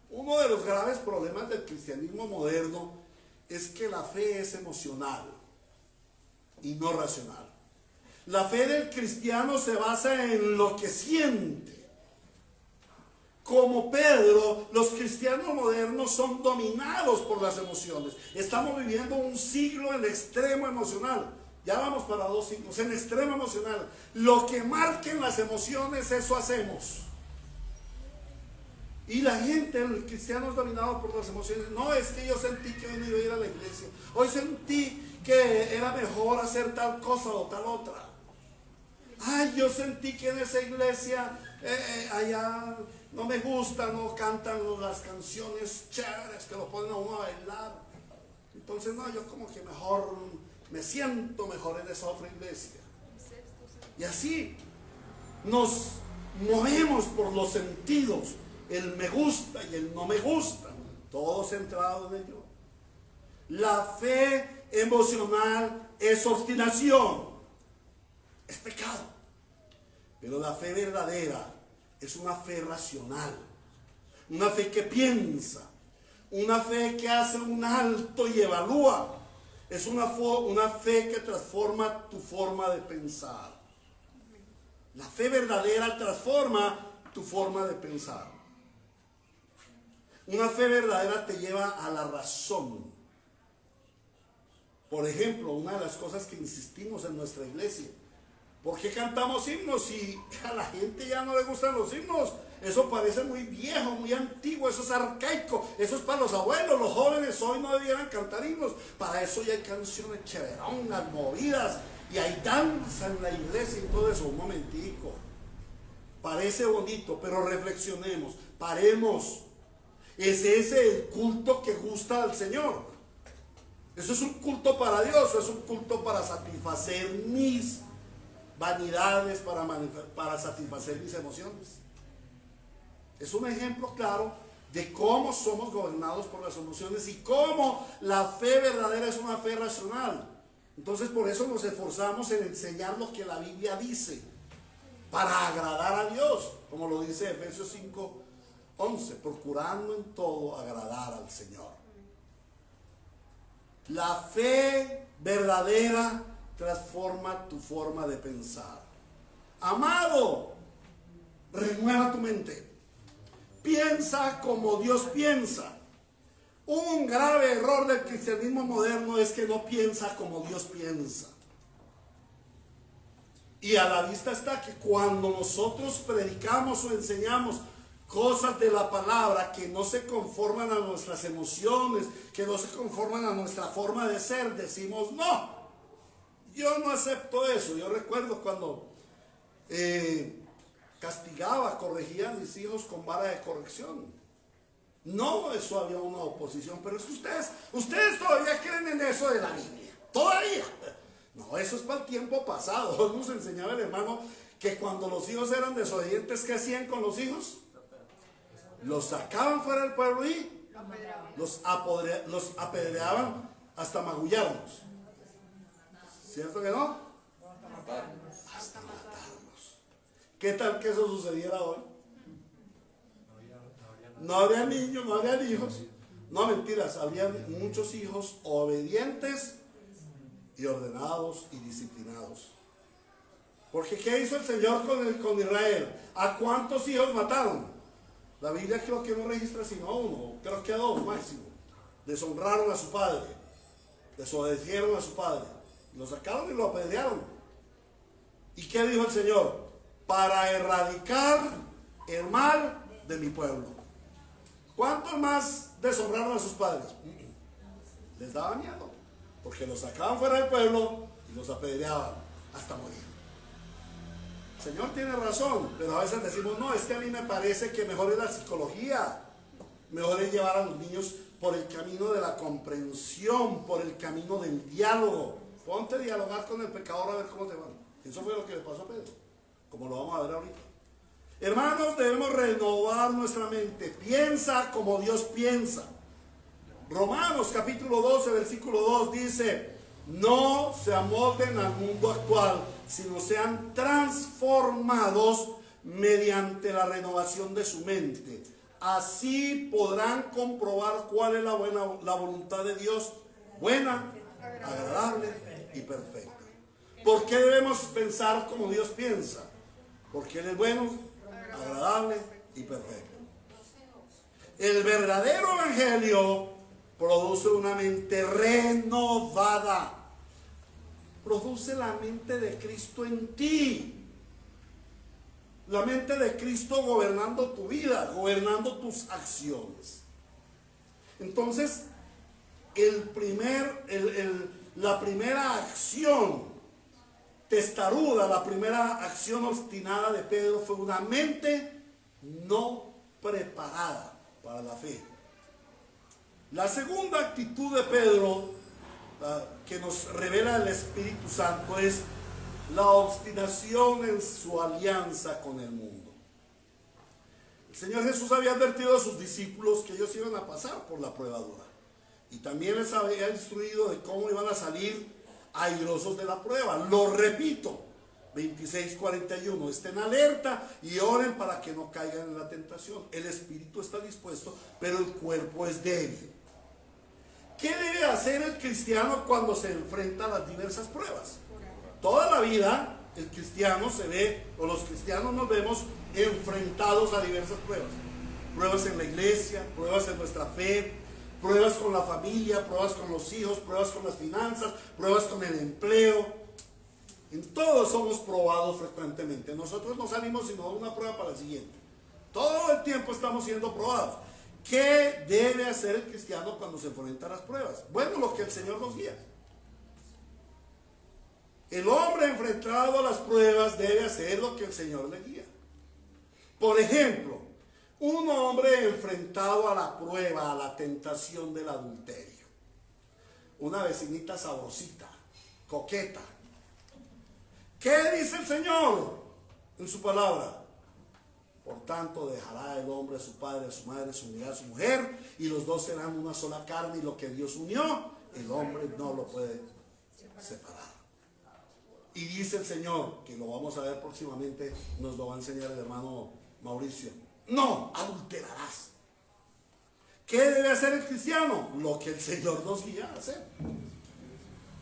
Uno de los graves problemas del cristianismo moderno es que la fe es emocional y no racional. La fe del cristiano se basa en lo que siente. Como Pedro, los cristianos modernos son dominados por las emociones. Estamos viviendo un siglo en extremo emocional. Ya vamos para 2 siglos, en extremo emocional. Lo que marquen las emociones, eso hacemos. Y la gente, el cristiano es dominado por las emociones. No, es que yo sentí que hoy no iba a ir a la iglesia. Hoy sentí que era mejor hacer tal cosa o tal otra. Ay, yo sentí que en esa iglesia allá no me gusta, no cantan las canciones chéveres que lo ponen a uno a bailar. Entonces no, yo como que mejor me siento mejor en esa otra iglesia. Y así nos movemos por los sentidos, el me gusta y el no me gusta, todo centrado en ello. La fe emocional es obstinación, es pecado. Pero la fe verdadera es una fe racional, una fe que piensa, una fe que hace un alto y evalúa. Es una fe que transforma tu forma de pensar. La fe verdadera transforma tu forma de pensar. Una fe verdadera te lleva a la razón. Por ejemplo, una de las cosas que insistimos en nuestra iglesia: ¿por qué cantamos himnos si a la gente ya no le gustan los himnos? Eso parece muy viejo, muy antiguo, eso es arcaico, eso es para los abuelos. Los jóvenes hoy no debieran cantar himnos. Para eso ya hay canciones chéveronas, movidas, y hay danza en la iglesia y todo eso. Un momentico. parece bonito, pero reflexionemos, paremos. ¿Es ese el culto que gusta al Señor? ¿Eso es un culto para Dios o es un culto para satisfacer mis vanidades, para satisfacer mis emociones? Es un ejemplo claro de cómo somos gobernados por las emociones y cómo la fe verdadera es una fe racional. Entonces por eso nos esforzamos en enseñar lo que la Biblia dice, para agradar a Dios, como lo dice Efesios 5:11, procurando en todo agradar al Señor. La fe verdadera transforma tu forma de pensar. Amado, renueva tu mente. Piensa como Dios piensa. Un grave error del cristianismo moderno es que no piensa como Dios piensa. Y a la vista está que cuando nosotros predicamos o enseñamos cosas de la palabra que no se conforman a nuestras emociones, que no se conforman a nuestra forma de ser, decimos no, yo no acepto eso. Yo recuerdo cuando castigaba, corregía a mis hijos con vara de corrección. No, eso había una oposición, pero es que ustedes todavía creen en eso de la Biblia, todavía. No, eso es para el tiempo pasado. Nos enseñaba el hermano que cuando los hijos eran desobedientes, ¿qué hacían con los hijos? Los sacaban fuera del pueblo y los apedreaban hasta magullarlos. ¿Cierto que no? Hasta matarlos. ¿Qué tal que eso sucediera hoy? No habría niños, no habría hijos. No, mentiras, habría muchos hijos obedientes y ordenados y disciplinados. Porque ¿qué hizo el Señor con Israel? ¿A cuántos hijos mataron? La Biblia creo que no registra sino uno, creo que a dos máximo. Deshonraron a su padre, desobedecieron a su padre, lo sacaron y lo apedrearon. ¿Y qué dijo el Señor? Para erradicar el mal de mi pueblo. ¿Cuántos más deshonraron a sus padres? Les daba miedo, porque los sacaban fuera del pueblo y los apedreaban hasta morir. El Señor tiene razón, pero a veces decimos, no, es que a mí me parece que mejor es la psicología, mejor es llevar a los niños por el camino de la comprensión, por el camino del diálogo. Ponte a dialogar con el pecador a ver cómo te va. Eso fue lo que le pasó a Pedro, como lo vamos a ver ahorita. Hermanos, debemos renovar nuestra mente. Piensa como Dios piensa. Romanos capítulo 12, versículo 2 dice: no se amolden al mundo actual, sino sean transformados mediante la renovación de su mente. Así podrán comprobar cuál es la voluntad de Dios, buena, agradable y perfecta. ¿Por qué debemos pensar como Dios piensa? Porque Él es bueno, agradable y perfecto. El verdadero evangelio produce una mente renovada. Produce la mente de Cristo en ti. La mente de Cristo gobernando tu vida, gobernando tus acciones. Entonces, la primera acción testaruda, la primera acción obstinada de Pedro fue una mente no preparada para la fe. La segunda actitud de Pedro, que nos revela el Espíritu Santo, es la obstinación en su alianza con el mundo. El Señor Jesús había advertido a sus discípulos que ellos iban a pasar por la prueba dura, y también les había instruido de cómo iban a salir airosos de la prueba. Lo repito, 26:41, estén alerta y oren para que no caigan en la tentación. El espíritu está dispuesto, pero el cuerpo es débil. ¿Qué debe hacer el cristiano cuando se enfrenta a las diversas pruebas? Toda la vida el cristiano se ve, o los cristianos nos vemos enfrentados a diversas pruebas. Pruebas en la iglesia, pruebas en nuestra fe, pruebas con la familia, pruebas con los hijos, pruebas con las finanzas, pruebas con el empleo. En todos somos probados frecuentemente. Nosotros no salimos sino de una prueba para la siguiente. Todo el tiempo estamos siendo probados. ¿Qué debe hacer el cristiano cuando se enfrenta a las pruebas? Bueno, lo que el Señor nos guía. El hombre enfrentado a las pruebas debe hacer lo que el Señor le guía. Por ejemplo, un hombre enfrentado a la prueba, a la tentación del adulterio. Una vecinita sabrosita, coqueta. ¿Qué dice el Señor en su palabra? Por tanto, dejará el hombre a su padre, a su madre, se unirá a su mujer, y los dos serán una sola carne, y lo que Dios unió, el hombre no lo puede separar. Y dice el Señor, que lo vamos a ver próximamente, nos lo va a enseñar el hermano Mauricio: no adulterarás. ¿Qué debe hacer el cristiano? Lo que el Señor nos guía a hacer.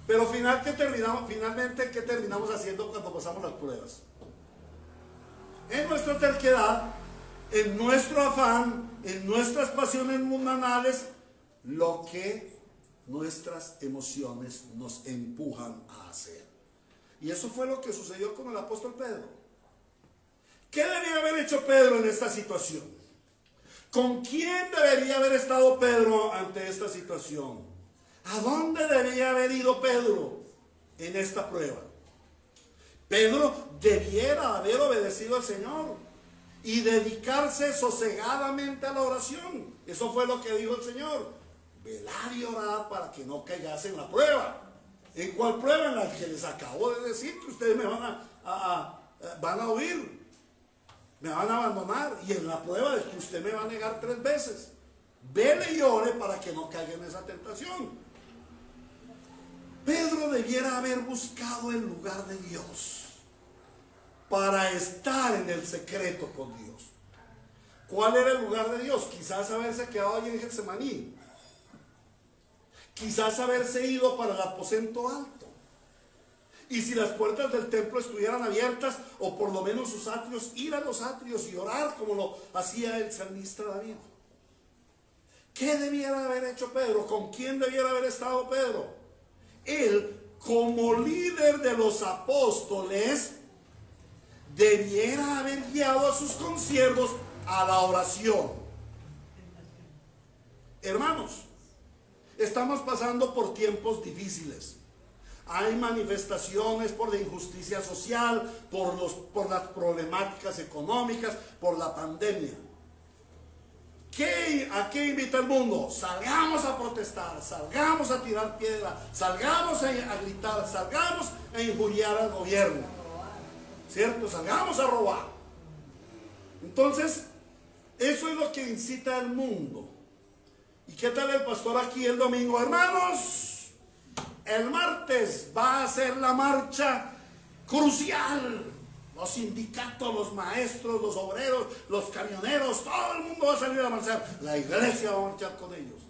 Pero finalmente, ¿qué terminamos haciendo cuando pasamos las pruebas? En nuestra terquedad, en nuestro afán, en nuestras pasiones mundanales, lo que nuestras emociones nos empujan a hacer. Y eso fue lo que sucedió con el apóstol Pedro. ¿Qué debía haber hecho Pedro en esta situación? ¿Con quién debería haber estado Pedro ante esta situación? ¿A dónde debía haber ido Pedro en esta prueba? Pedro debiera haber obedecido al Señor y dedicarse sosegadamente a la oración. Eso fue lo que dijo el Señor: velar y orar para que no caigas en la prueba. ¿En cuál prueba? En la que les acabo de decir, que ustedes me van a huir, me van a abandonar, y en la prueba de que usted me va a negar 3 veces. Vele y ore para que no caiga en esa tentación. Pedro debiera haber buscado el lugar de Dios para estar en el secreto con Dios. ¿Cuál era el lugar de Dios? Quizás haberse quedado allí en Getsemaní. Quizás haberse ido para el aposento alto. Y si las puertas del templo estuvieran abiertas, o por lo menos sus atrios, ir a los atrios y orar como lo hacía el salmista David. ¿Qué debiera haber hecho Pedro? ¿Con quién debiera haber estado Pedro? Él, como líder de los apóstoles, debiera haber guiado a sus consiervos a la oración. Hermanos, estamos pasando por tiempos difíciles. Hay manifestaciones por la injusticia social, por las problemáticas económicas, por la pandemia. ¿A qué invita el mundo? Salgamos a protestar, salgamos a tirar piedra, salgamos a gritar, salgamos a injuriar al gobierno, ¿cierto? Salgamos a robar. Entonces, eso es lo que incita al mundo. ¿Y qué tal el pastor aquí el domingo? Hermanos, el martes va a ser la marcha crucial. Los sindicatos, los maestros, los obreros, los camioneros, todo el mundo va a salir a marchar. La iglesia va a marchar con ellos.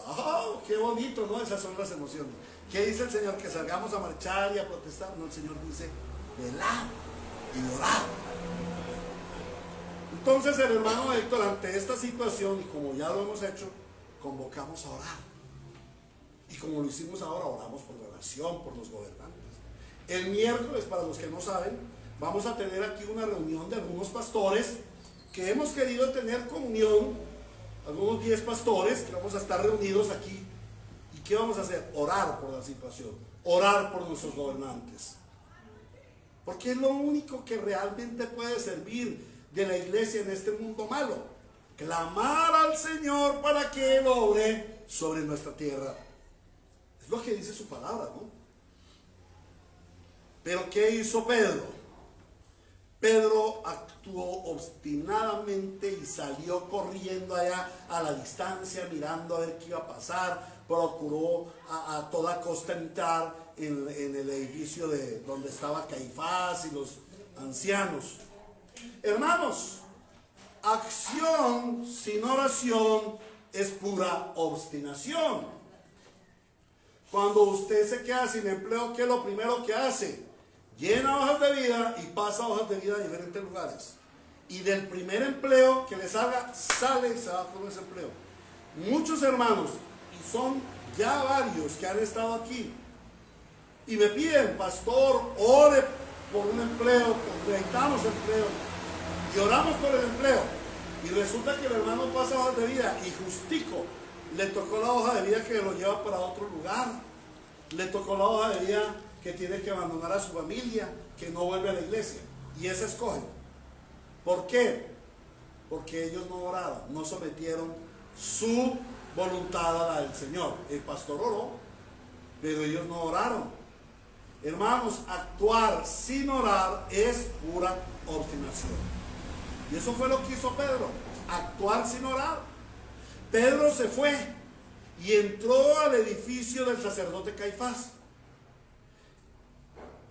¡Wow! ¡Qué bonito!, ¿no? Esas son las emociones. ¿Qué dice el Señor? ¿Que salgamos a marchar y a protestar? No, el Señor dice: velar y orar. Entonces el hermano Héctor, ante esta situación, y como ya lo hemos hecho, convocamos a orar. Y como lo hicimos ahora, oramos por la nación, por los gobernantes. El miércoles, para los que no saben, vamos a tener aquí una reunión de algunos pastores que hemos querido tener comunión, algunos 10 pastores que vamos a estar reunidos aquí. ¿Y qué vamos a hacer? Orar por la situación, orar por nuestros gobernantes. Porque es lo único que realmente puede servir de la iglesia en este mundo malo. Clamar al Señor para que Él obre sobre nuestra tierra. Es lo que dice su palabra, ¿no? Pero ¿qué hizo Pedro? Pedro actuó obstinadamente y salió corriendo allá a la distancia, mirando a ver qué iba a pasar. Procuró a toda costa entrar en el edificio donde estaba Caifás y los ancianos. Hermanos, acción sin oración es pura obstinación. Cuando usted se queda sin empleo, ¿qué es lo primero que hace? Llena hojas de vida y pasa hojas de vida a diferentes lugares. Y del primer empleo que le salga, sale y se va con ese empleo. Muchos hermanos, y son ya varios que han estado aquí, y me piden: pastor, ore por un empleo, necesitamos empleo. Y oramos por el empleo. Y resulta que el hermano pasa hojas de vida y justico le tocó la hoja de vida que lo lleva para otro lugar. Le tocó la hoja de vida que tiene que abandonar a su familia, que no vuelve a la iglesia. Y ese escoge. ¿Por qué? Porque ellos no oraron, no sometieron su voluntad a la del Señor. El pastor oró, pero ellos no oraron. Hermanos, actuar sin orar es pura obstinación. Y eso fue lo que hizo Pedro, actuar sin orar. Pedro se fue y entró al edificio del sacerdote Caifás.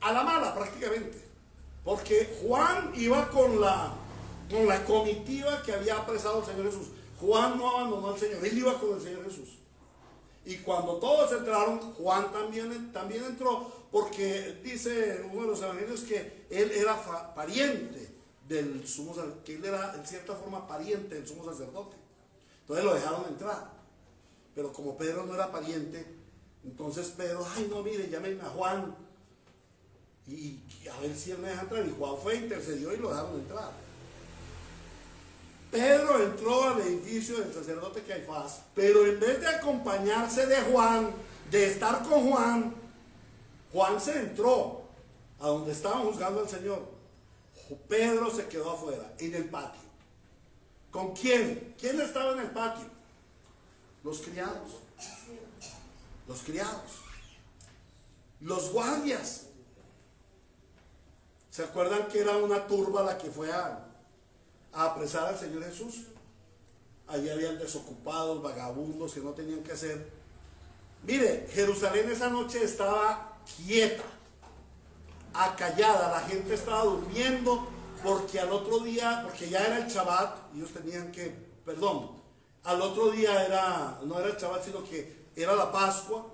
A la mala prácticamente. Porque Juan iba con la comitiva que había apresado al Señor Jesús. Juan no abandonó al Señor, él iba con el Señor Jesús. Y cuando todos entraron, Juan también entró, porque dice uno de los evangelios que él era pariente del sumo sacerdote, que él era en cierta forma pariente del sumo sacerdote. Entonces lo dejaron entrar. Pero como Pedro no era pariente, entonces Pedro, ay no, mire, llamen a Juan y a ver si él me deja entrar. Y Juan fue, intercedió y lo dejaron entrar. Pedro entró al edificio del sacerdote Caifás, pero en vez de acompañarse de Juan, de estar con Juan, Juan se entró a donde estaban juzgando al Señor. Pedro se quedó afuera, en el patio. ¿Con quién? ¿Quién estaba en el patio? Los criados. Los criados. Los guardias. ¿Se acuerdan que era una turba la que fue a apresar al Señor Jesús? Allí habían desocupados, vagabundos que no tenían que hacer. Mire, Jerusalén esa noche estaba quieta, acallada, la gente estaba durmiendo porque al otro día, porque ya era el Shabbat, ellos tenían que, al otro día no era el Shabbat, sino que era la Pascua,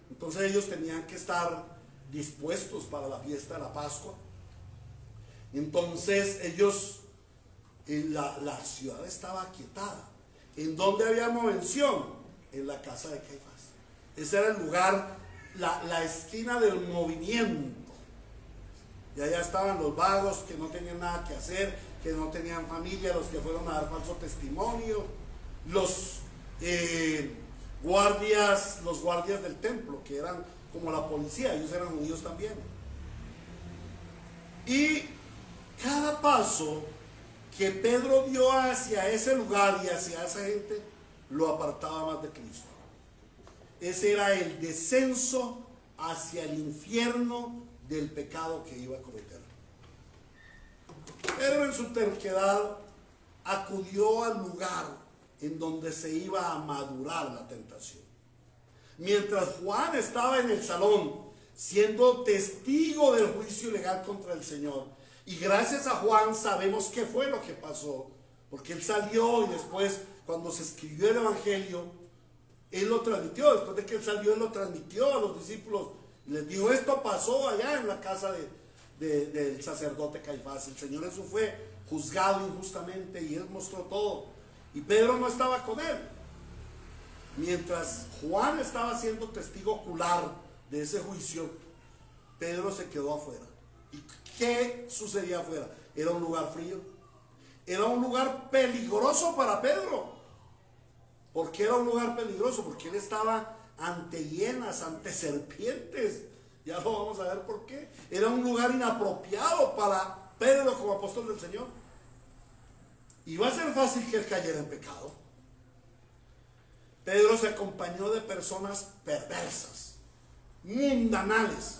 entonces ellos tenían que estar dispuestos para la fiesta de la Pascua. Entonces ellos, la ciudad estaba aquietada. ¿En dónde había movención? En la casa de Caifás. Ese era el lugar, la esquina del movimiento. Y allá estaban los vagos que no tenían nada que hacer, que no tenían familia, los que fueron a dar falso testimonio, los guardias del templo, que eran como la policía, ellos eran judíos también. Y cada paso que Pedro dio hacia ese lugar y hacia esa gente, lo apartaba más de Cristo. Ese era el descenso hacia el infierno del pecado que iba a cometer. Pedro en su terquedad acudió al lugar en donde se iba a madurar la tentación. Mientras Juan estaba en el salón siendo testigo del juicio legal contra el Señor, y gracias a Juan sabemos qué fue lo que pasó, porque él salió y después cuando se escribió el evangelio, él lo transmitió. Después de que él salió, él lo transmitió a los discípulos. Les dijo, esto pasó allá en la casa del sacerdote Caifás. El Señor Jesús fue juzgado injustamente y él mostró todo. Y Pedro no estaba con él. Mientras Juan estaba siendo testigo ocular de ese juicio, Pedro se quedó afuera. ¿Y qué sucedía afuera? Era un lugar frío. Era un lugar peligroso para Pedro. ¿Por qué era un lugar peligroso? Porque él estaba ante hienas, ante serpientes. Ya lo vamos a ver por qué. Era un lugar inapropiado para Pedro como apóstol del Señor. Y va a ser fácil que él cayera en pecado. Pedro se acompañó de personas perversas, mundanales.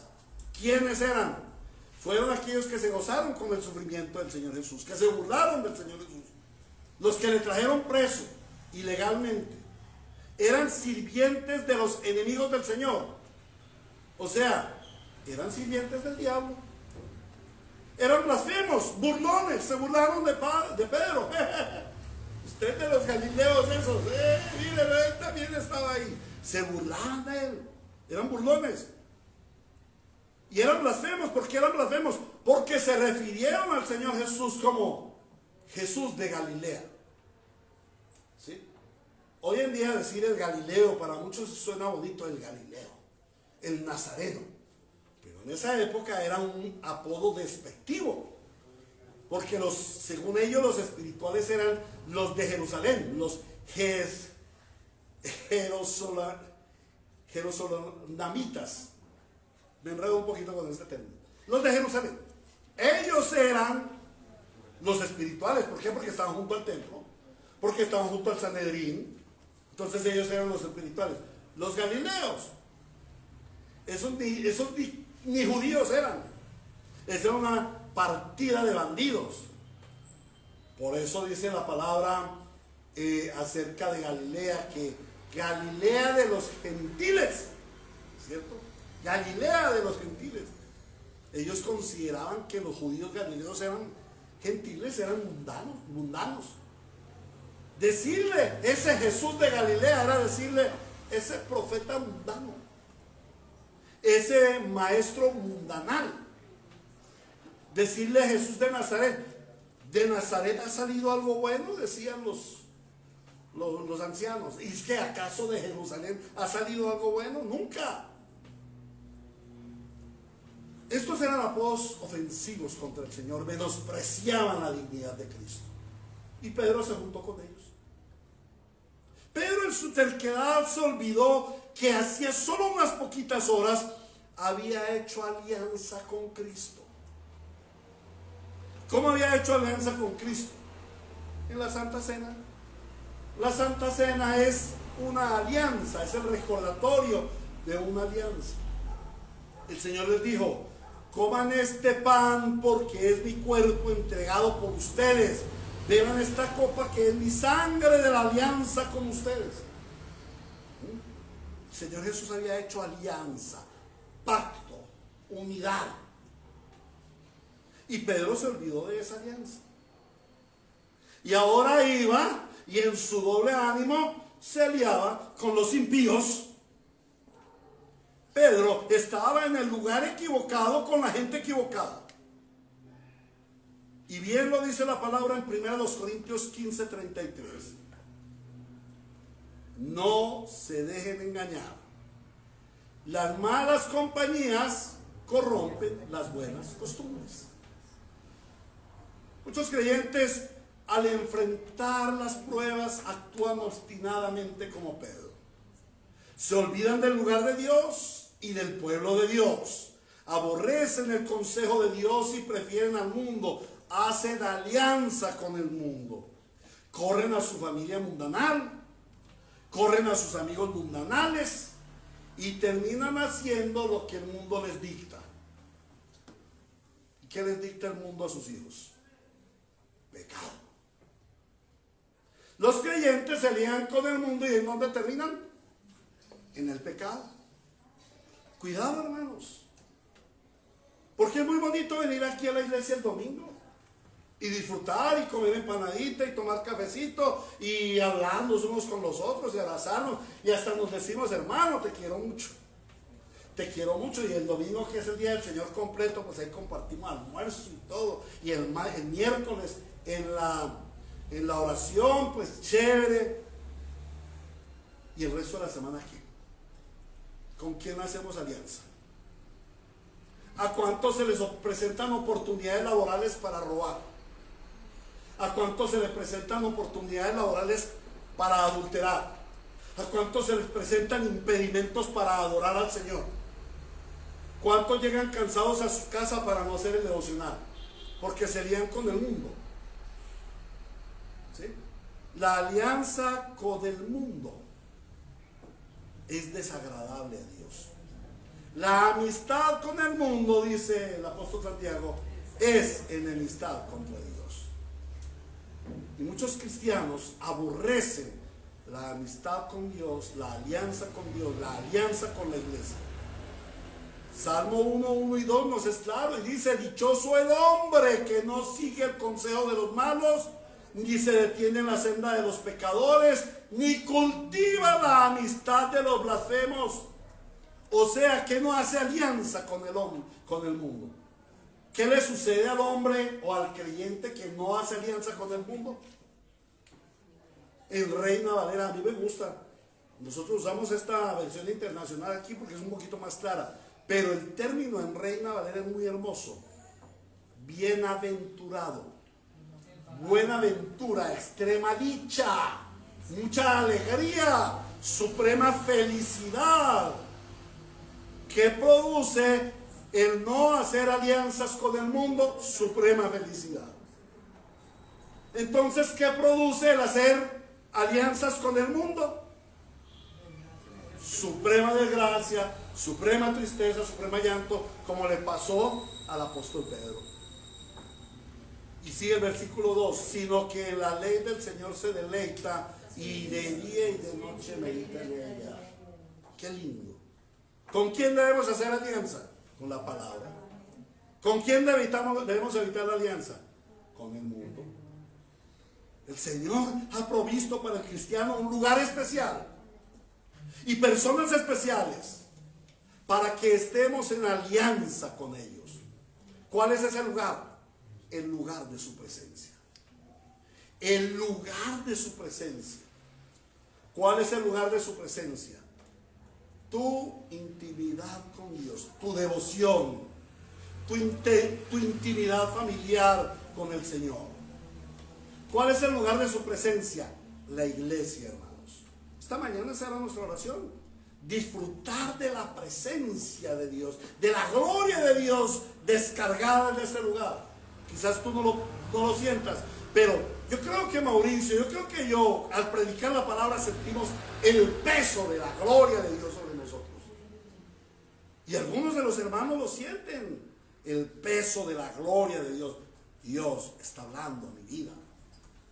¿Quiénes eran? Fueron aquellos que se gozaron con el sufrimiento del Señor Jesús, que se burlaron del Señor Jesús, los que le trajeron preso ilegalmente. Eran sirvientes de los enemigos del Señor. O sea, eran sirvientes del diablo. Eran blasfemos, burlones, se burlaron de Pedro. Usted de los galileos esos, mire, él también estaba ahí. Se burlaban de él, eran burlones. Y eran blasfemos. ¿Por qué eran blasfemos? Porque se refirieron al Señor Jesús como Jesús de Galilea. ¿Sí? Hoy en día decir el Galileo para muchos suena bonito, el Galileo, el Nazareno. Pero en esa época era un apodo despectivo. Porque según ellos los espirituales eran los de Jerusalén, los jerosolamita. Me enredo un poquito con este término. Los de Jerusalén. Ellos eran Los espirituales, ¿por qué? Porque estaban junto al templo, porque estaban junto al Sanedrín. Entonces ellos eran los espirituales. Los galileos, esos ni judíos eran. Esa era una partida de bandidos. Por eso dice la palabra acerca de Galilea, que Galilea de los gentiles, ¿cierto? Galilea de los gentiles. Ellos consideraban que los judíos galileos eran gentiles, eran mundanos. Decirle ese Jesús de Galilea era decirle ese profeta mundano, ese maestro mundanal. Decirle Jesús de Nazaret ha salido algo bueno, decían los ancianos. ¿Y es que acaso de Jerusalén ha salido algo bueno? Nunca. Estos eran apodos ofensivos contra el Señor, menospreciaban la dignidad de Cristo. Y Pedro se juntó con ellos. Pedro en su terquedad se olvidó que hacía solo unas poquitas horas había hecho alianza con Cristo. ¿Cómo había hecho alianza con Cristo? En la Santa Cena. La Santa Cena es una alianza, es el recordatorio de una alianza. El Señor les dijo: coman este pan porque es mi cuerpo entregado por ustedes. Beban esta copa que es mi sangre de la alianza con ustedes. El Señor Jesús había hecho alianza, pacto, unidad. Y Pedro se olvidó de esa alianza. Y ahora iba y en su doble ánimo se aliaba con los impíos. Pedro estaba en el lugar equivocado con la gente equivocada. Y bien lo dice la palabra en 1 Corintios 15:33. No se dejen engañar. Las malas compañías corrompen las buenas costumbres. Muchos creyentes al enfrentar las pruebas actúan obstinadamente como Pedro. Se olvidan del lugar de Dios y del pueblo de Dios. Aborrecen el consejo de Dios y prefieren al mundo. Hacen alianza con el mundo. Corren a su familia mundanal. Corren a sus amigos mundanales. Y terminan haciendo lo que el mundo les dicta. ¿Y qué les dicta el mundo a sus hijos? Pecado. Los creyentes se alían con el mundo y ¿en dónde terminan? En el pecado. Cuidado, hermanos. Porque es muy bonito venir aquí a la iglesia el domingo y disfrutar y comer empanadita y tomar cafecito y hablando unos con los otros y abrazarnos y hasta nos decimos: hermano, te quiero mucho. Te quiero mucho. Y el domingo, que es el día del Señor completo, pues ahí compartimos almuerzo y todo. Y el miércoles en la oración, pues chévere. Y el resto de la semana, ¿qué? ¿Con quién hacemos alianza? ¿A cuántos se les presentan oportunidades laborales para robar? ¿A cuántos se les presentan oportunidades laborales para adulterar? ¿A cuántos se les presentan impedimentos para adorar al Señor? ¿Cuántos llegan cansados a su casa para no hacer el devocional? Porque se lían con el mundo. ¿Sí? La alianza con el mundo es desagradable a Dios. La amistad con el mundo, dice el apóstol Santiago, es enemistad contra Dios. Y muchos cristianos aborrecen la amistad con Dios, la alianza con Dios, la alianza con la iglesia. Salmo 1, 1 y 2 nos es claro y dice: dichoso el hombre que no sigue el consejo de los malos, ni se detiene en la senda de los pecadores, ni cultiva la amistad de los blasfemos. O sea, que no hace alianza con el hombre, con el mundo. ¿Qué le sucede al hombre o al creyente que no hace alianza con el mundo? En Reina Valera, a mí me gusta. Nosotros usamos esta versión internacional aquí porque es un poquito más clara. Pero el término en Reina Valera es muy hermoso. Bienaventurado. Buena ventura, extrema dicha, mucha alegría, suprema felicidad. ¿Qué produce el no hacer alianzas con el mundo? Suprema felicidad. Entonces, ¿qué produce el hacer alianzas con el mundo? Suprema desgracia, suprema tristeza, suprema llanto, como le pasó al apóstol Pedro. Y sigue el versículo 2, sino que en la ley del Señor se deleita y de día y de noche medita en ella. Qué lindo. ¿Con quién debemos hacer alianza? Con la palabra. ¿Con quién debemos evitar la alianza? Con el mundo. El Señor ha provisto para el cristiano un lugar especial y personas especiales para que estemos en alianza con ellos. ¿Cuál es ese lugar? El lugar de su presencia. El lugar de su presencia. ¿Cuál es el lugar de su presencia? Tu intimidad con Dios, tu devoción, tu intimidad familiar con el Señor. ¿Cuál es el lugar de su presencia? La iglesia, hermanos. Esta mañana será nuestra oración. Disfrutar de la presencia de Dios, de la gloria de Dios descargada en este lugar. Quizás tú no lo sientas, pero yo creo que Mauricio, yo creo que yo, al predicar la palabra, sentimos el peso de la gloria de Dios sobre nosotros. Y algunos de los hermanos lo sienten, el peso de la gloria de Dios. Dios está hablando a mi vida.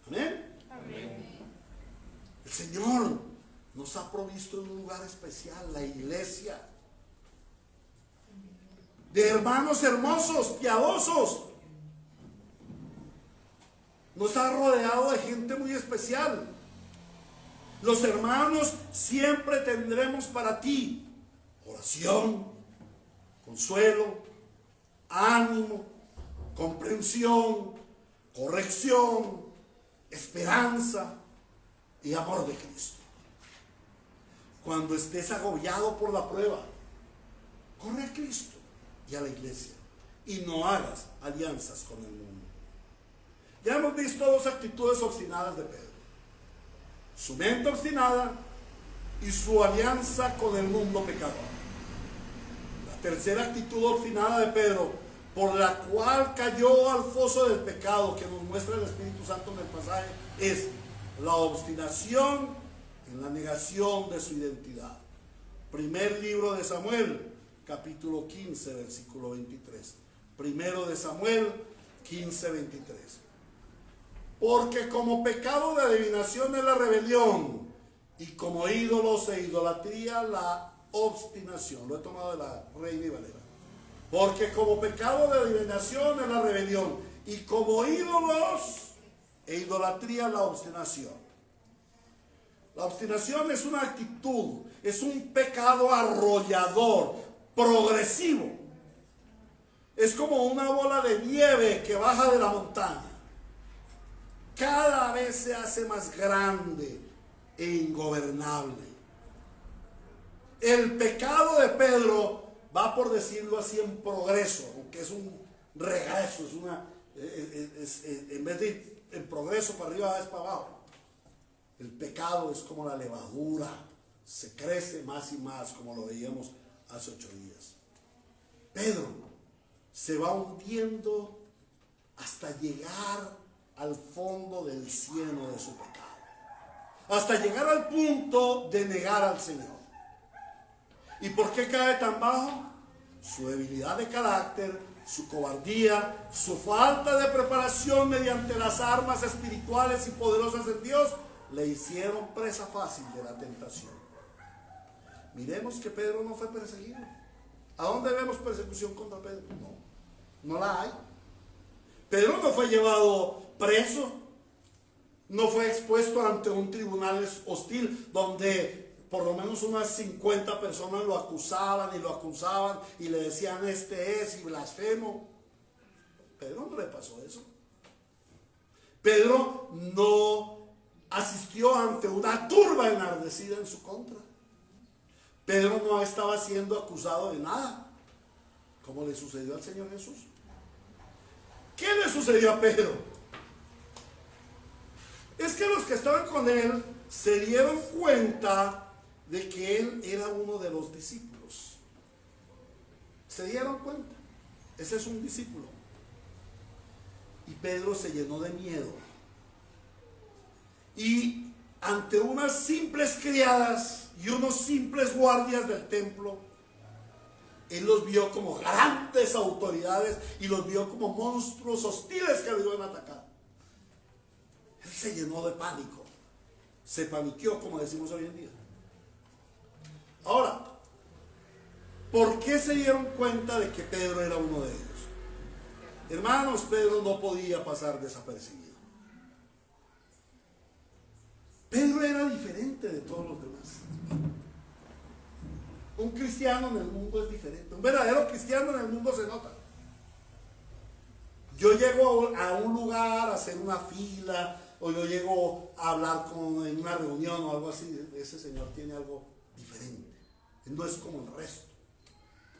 Amén. Amén. El Señor nos ha provisto en un lugar especial, la iglesia, de hermanos hermosos, piadosos. Nos ha rodeado de gente muy especial. Los hermanos siempre tendremos para ti oración, consuelo, ánimo, comprensión, corrección, esperanza y amor de Cristo. Cuando estés agobiado por la prueba, corre a Cristo y a la iglesia y no hagas alianzas con el mundo. Ya hemos visto dos actitudes obstinadas de Pedro: su mente obstinada y su alianza con el mundo pecador. La tercera actitud obstinada de Pedro, por la cual cayó al foso del pecado, que nos muestra el Espíritu Santo en el pasaje, es la obstinación en la negación de su identidad. Primer libro de Samuel, capítulo 15, versículo 23. Primero de Samuel 15, 23. Porque como pecado de adivinación es la rebelión, y como ídolos e idolatría la obstinación. Lo he tomado de la Reina y Valera. Porque como pecado de adivinación es la rebelión, y como ídolos e idolatría la obstinación. La obstinación es una actitud, es un pecado arrollador, progresivo. Es como una bola de nieve que baja de la montaña. Cada vez se hace más grande e ingobernable. El pecado de Pedro va, por decirlo así, en progreso, aunque es un regreso, en vez de ir en progreso para arriba, es para abajo. El pecado es como la levadura, se crece más y más, como lo veíamos hace 8 días. Pedro se va hundiendo hasta llegar al fondo del cieno de su pecado, hasta llegar al punto de negar al Señor. ¿Y por qué cae tan bajo? Su debilidad de carácter, su cobardía, su falta de preparación mediante las armas espirituales y poderosas en Dios, le hicieron presa fácil de la tentación. Miremos que Pedro no fue perseguido. ¿A dónde vemos persecución contra Pedro? No la hay. Pedro no fue llevado preso, no fue expuesto ante un tribunal hostil donde por lo menos unas 50 personas lo acusaban y lo acusaban y le decían este es y blasfemo. Pedro no le pasó eso. Pedro no asistió ante una turba enardecida en su contra. Pedro no estaba siendo acusado de nada, como le sucedió al Señor Jesús. ¿Qué le sucedió a Pedro? Es que los que estaban con él se dieron cuenta de que él era uno de los discípulos. Se dieron cuenta. Ese es un discípulo. Y Pedro se llenó de miedo Y ante unas simples criadas y unos simples guardias del templo, él los vio como grandes autoridades y los vio como monstruos hostiles que le iban a atacar. Él se llenó de pánico, se paniqueó, como decimos hoy en día. Ahora, ¿por qué se dieron cuenta de que Pedro era uno de ellos? Hermanos, Pedro no podía pasar desapercibido. Pedro era diferente de todos los demás. Un cristiano en el mundo es diferente. Un verdadero cristiano en el mundo se nota. Yo llego a un lugar a hacer una fila, o yo llego a hablar en una reunión o algo así. Ese señor tiene algo diferente. Él no es como el resto.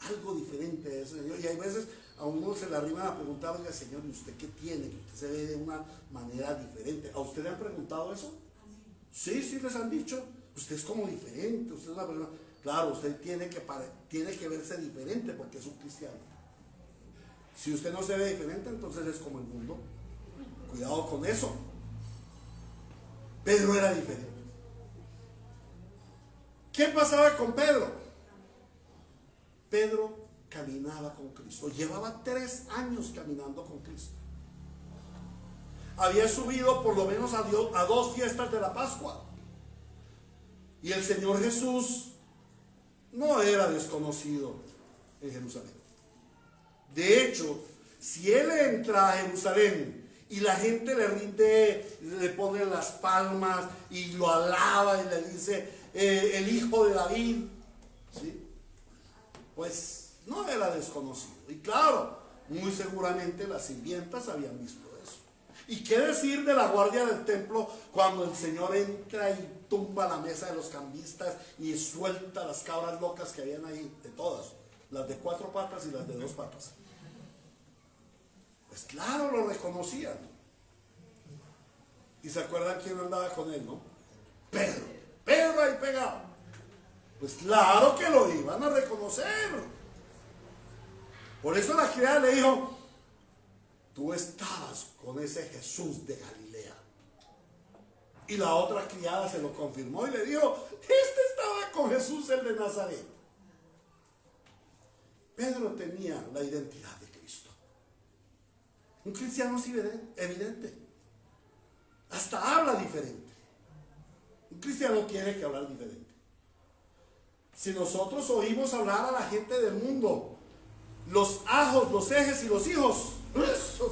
Algo diferente de ese señor. Y hay veces a uno se le arriban a preguntar, oiga, señor, ¿y usted qué tiene? Que usted se ve de una manera diferente. ¿A usted le han preguntado eso? Sí, sí les han dicho. Usted es como diferente. Usted es una persona. Claro, usted tiene que verse diferente porque es un cristiano. Si usted no se ve diferente, entonces es como el mundo. Cuidado con eso. Pedro era diferente. ¿Qué pasaba con Pedro? Pedro caminaba con Cristo. Llevaba 3 años caminando con Cristo. Había subido por lo menos a 2 fiestas de la Pascua. Y el Señor Jesús no era desconocido en Jerusalén. De hecho, si él entra a Jerusalén y la gente le rinde, le pone las palmas y lo alaba y le dice el hijo de David, ¿sí? Pues no era desconocido. Y claro, muy seguramente las sirvientas habían visto eso. ¿Y qué decir de la guardia del templo cuando el Señor entra y tumba la mesa de los cambistas y suelta las cabras locas que habían ahí, de todas, las de 4 patas y las de 2 patas? Pues claro, lo reconocían. Y se acuerdan quién andaba con él, ¿no? Pedro ahí pegado. Pues claro que lo iban a reconocer. Por eso la criada le dijo, tú estabas con ese Jesús de Galilea. Y la otra criada se lo confirmó y le dijo, estaba con Jesús el de Nazaret. Pedro tenía la identidad de Cristo. Un cristiano es evidente. Hasta habla diferente. Un cristiano tiene que hablar diferente. Si nosotros oímos hablar a la gente del mundo, los ajos, los ejes y los hijos, esos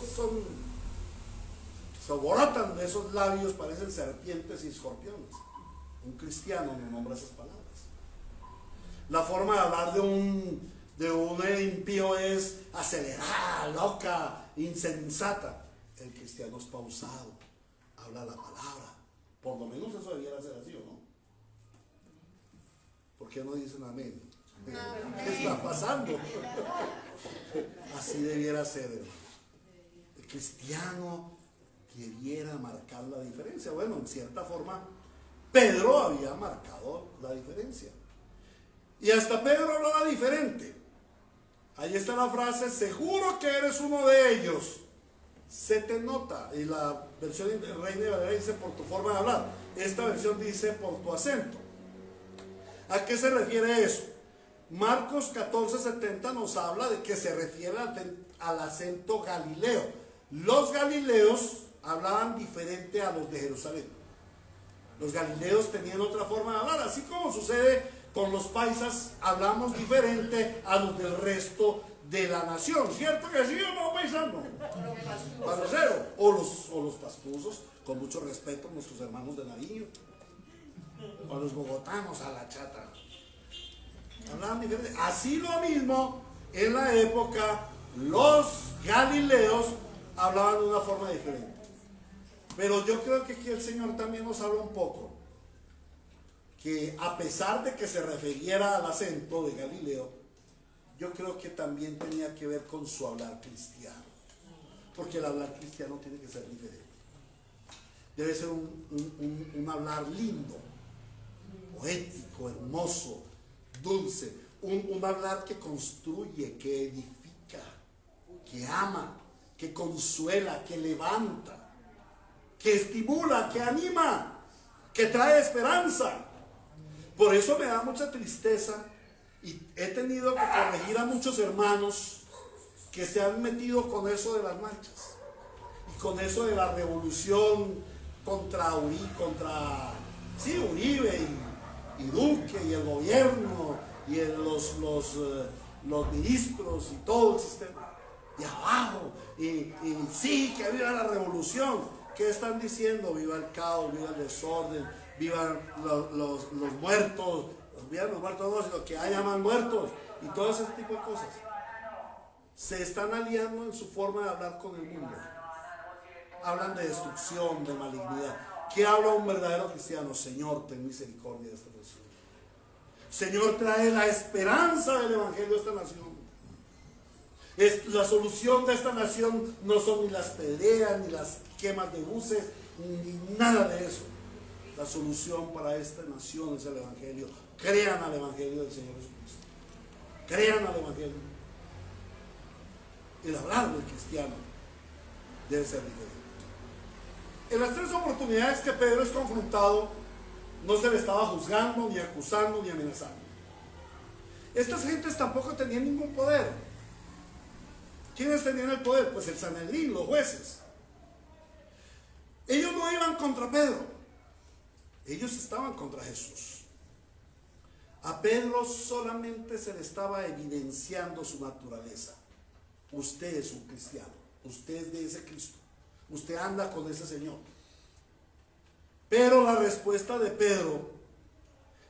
se alborotan de esos labios, parecen serpientes y escorpiones. Un cristiano no nombra esas palabras. La forma de hablar de un impío es acelerada, loca, insensata. El cristiano es pausado, habla la palabra. Por lo menos eso debiera ser así, ¿o no? ¿Por qué no dicen amén? ¿Qué está pasando? Así debiera ser, hermanos. El cristiano debiera marcar la diferencia. Bueno, en cierta forma, Pedro había marcado la diferencia. Y hasta Pedro hablaba diferente. Ahí está la frase, seguro que eres uno de ellos. Se te nota. Y la versión de Reina Valera dice por tu forma de hablar. Esta versión dice por tu acento. ¿A qué se refiere eso? Marcos 14:70 nos habla de que se refiere al acento galileo. Los galileos hablaban diferente a los de Jerusalén. Los galileos tenían otra forma de hablar, así como sucede con los paisas, hablamos diferente a los del resto de la nación, ¿cierto que sí o no, paisano? Parcero. O los pastusos, con mucho respeto, nuestros hermanos de Nariño, o los bogotanos a la chata. Hablaban diferente. Así lo mismo, en la época, los galileos hablaban de una forma diferente. Pero yo creo que aquí el Señor también nos habla un poco, que a pesar de que se refiriera al acento de Galileo, yo creo que también tenía que ver con su hablar cristiano. Porque el hablar cristiano tiene que ser diferente. Debe ser un hablar lindo, poético, hermoso, dulce. Un hablar que construye, que edifica, que ama, que consuela, que levanta. que estimula, que anima, que trae esperanza. Por eso me da mucha tristeza y he tenido que corregir a muchos hermanos que se han metido con eso de las marchas y con eso de la revolución contra Uribe y Duque y el gobierno y los ministros y todo el sistema. Y abajo, y sí, que viva la revolución. ¿Qué están diciendo? Viva el caos, viva el desorden, vivan los muertos, vivan los muertos no, sino que haya más muertos y todo ese tipo de cosas. Se están aliando en su forma de hablar con el mundo. Hablan de destrucción, de malignidad. ¿Qué habla un verdadero cristiano? Señor, ten misericordia de esta nación. Señor, trae la esperanza del evangelio a esta nación. La solución de esta nación no son ni las peleas, ni las quemas de buses, ni nada de eso. La solución para esta nación es el evangelio. Crean al evangelio del Señor Jesucristo. Crean al evangelio. El hablar del cristiano debe ser diferente. En las tres oportunidades que Pedro es confrontado, no se le estaba juzgando, ni acusando, ni amenazando. Estas gentes tampoco tenían ningún poder. ¿Quiénes tenían el poder? Pues el Sanedrín, los jueces. Ellos no iban contra Pedro. Ellos estaban contra Jesús. A Pedro solamente se le estaba evidenciando su naturaleza. Usted es un cristiano. Usted es de ese Cristo. Usted anda con ese Señor. Pero la respuesta de Pedro,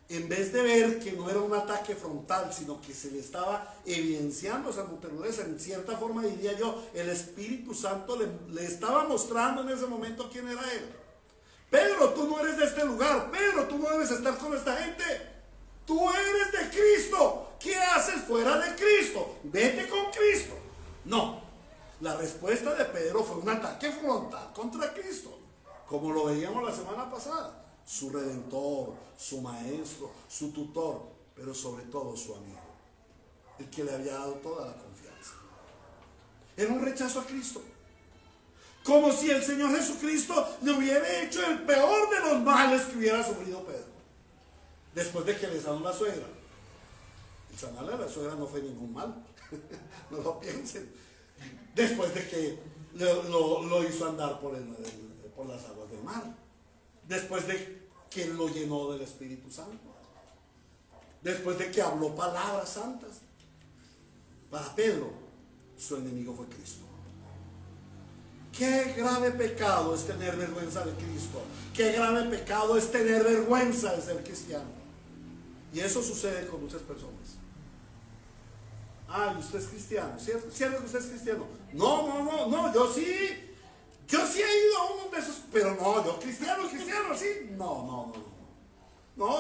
en vez de ver que no era un ataque frontal, sino que se le estaba evidenciando esa naturaleza, en cierta forma diría yo, el Espíritu Santo le estaba mostrando en ese momento quién era él. Pedro, tú no eres de este lugar. Pedro, tú no debes estar con esta gente. Tú eres de Cristo. ¿Qué haces fuera de Cristo? Vete con Cristo. No. La respuesta de Pedro fue un ataque frontal contra Cristo, como lo veíamos la semana pasada. Su redentor, su maestro, su tutor, pero sobre todo su amigo, el que le había dado toda la confianza. Era un rechazo a Cristo, como si el Señor Jesucristo le hubiera hecho el peor de los males que hubiera sufrido Pedro, después de que le sanó la suegra. El sanarle a la suegra no fue ningún mal, no lo piensen. Después de que lo hizo andar por las aguas del mar, después de que lo llenó del Espíritu Santo, después de que habló palabras santas. Para Pedro, su enemigo fue Cristo. Qué grave pecado es tener vergüenza de Cristo. Qué grave pecado es tener vergüenza de ser cristiano. Y eso sucede con muchas personas. Ah, y usted es cristiano, ¿cierto? ¿Cierto que usted es cristiano? No, yo sí he ido a uno de esos, pero no, yo cristiano, sí. No,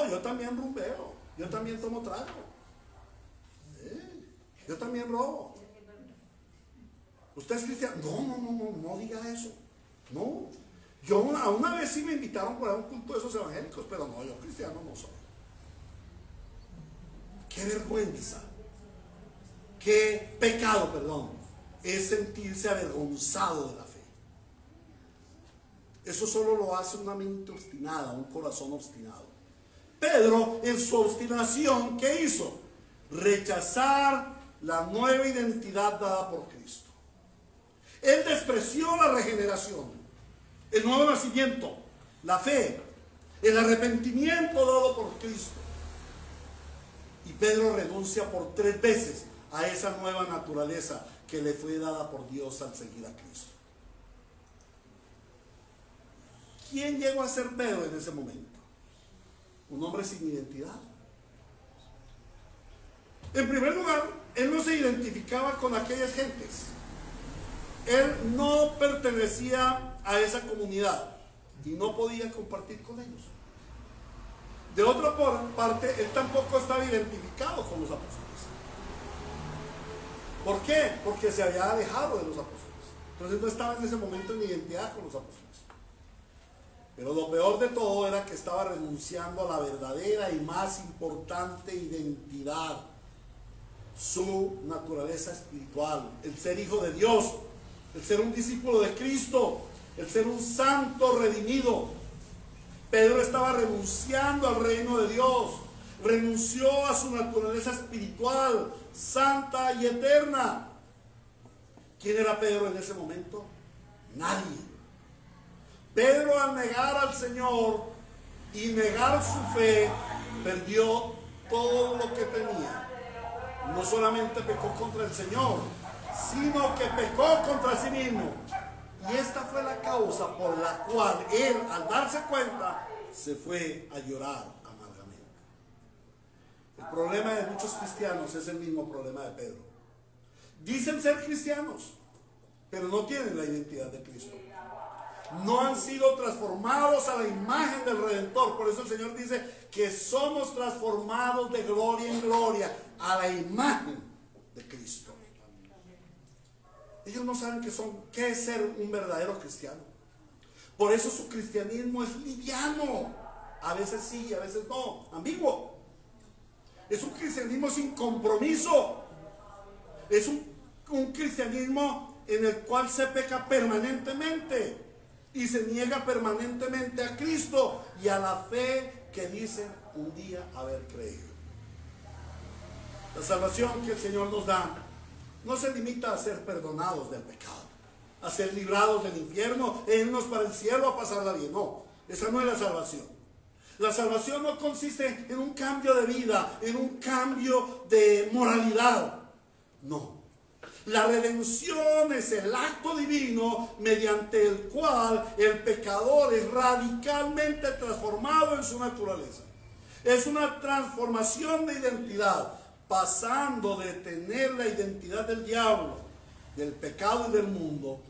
yo también rumbeo, yo también tomo trago, yo también robo. ¿Usted es cristiano? No diga eso. No, yo una vez sí me invitaron por un culto de esos evangélicos, pero no, yo cristiano no soy. Qué vergüenza. Qué pecado, es sentirse avergonzado de la fe. Eso solo lo hace una mente obstinada, un corazón obstinado. Pedro, en su obstinación, ¿qué hizo? Rechazar la nueva identidad dada por Cristo. Él despreció la regeneración, el nuevo nacimiento, la fe, el arrepentimiento dado por Cristo. Y Pedro renuncia por 3 veces a esa nueva naturaleza que le fue dada por Dios al seguir a Cristo. ¿Quién llegó a ser Pedro en ese momento? Un hombre sin identidad. En primer lugar, él no se identificaba con aquellas gentes. Él no pertenecía a esa comunidad y no podía compartir con ellos. De otra parte, él tampoco estaba identificado con los apóstoles. ¿Por qué? Porque se había alejado de los apóstoles. Entonces no estaba en ese momento en identidad con los apóstoles. Pero lo peor de todo era que estaba renunciando a la verdadera y más importante identidad, su naturaleza espiritual, el ser hijo de Dios, el ser un discípulo de Cristo, el ser un santo redimido. Pedro estaba renunciando al reino de Dios, renunció a su naturaleza espiritual, santa y eterna. ¿Quién era Pedro en ese momento? Nadie. Pedro, al negar al Señor y negar su fe, perdió todo lo que tenía. No solamente pecó contra el Señor, sino que pecó contra sí mismo. Y esta fue la causa por la cual él, al darse cuenta, se fue a llorar amargamente. El problema de muchos cristianos es el mismo problema de Pedro. Dicen ser cristianos, pero no tienen la identidad de Cristo. No han sido transformados a la imagen del Redentor. Por eso el Señor dice que somos transformados de gloria en gloria a la imagen de Cristo. Ellos no saben qué es ser un verdadero cristiano. Por eso su cristianismo es liviano. A veces sí, a veces no. Ambiguo. Es un cristianismo sin compromiso. Es un cristianismo en el cual se peca permanentemente y se niega permanentemente a Cristo y a la fe que dicen un día haber creído. La salvación que el Señor nos da no se limita a ser perdonados del pecado, a ser librados del infierno, e irnos para el cielo a pasarla bien. No, esa no es la salvación. La salvación no consiste en un cambio de vida, en un cambio de moralidad. No. La redención es el acto divino mediante el cual el pecador es radicalmente transformado en su naturaleza. Es una transformación de identidad, pasando de tener la identidad del diablo, del pecado y del mundo,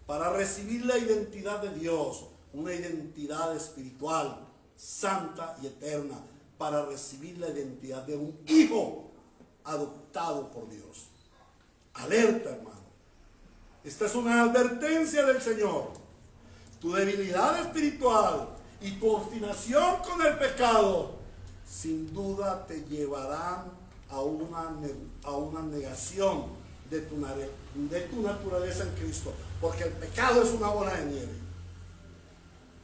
para recibir la identidad de Dios, una identidad espiritual, santa y eterna, para recibir la identidad de un hijo adoptado por Dios. Alerta, hermano. Esta es una advertencia del Señor. Tu debilidad espiritual y tu obstinación con el pecado sin duda te llevarán a una negación de tu naturaleza en Cristo, porque el pecado es una bola de nieve.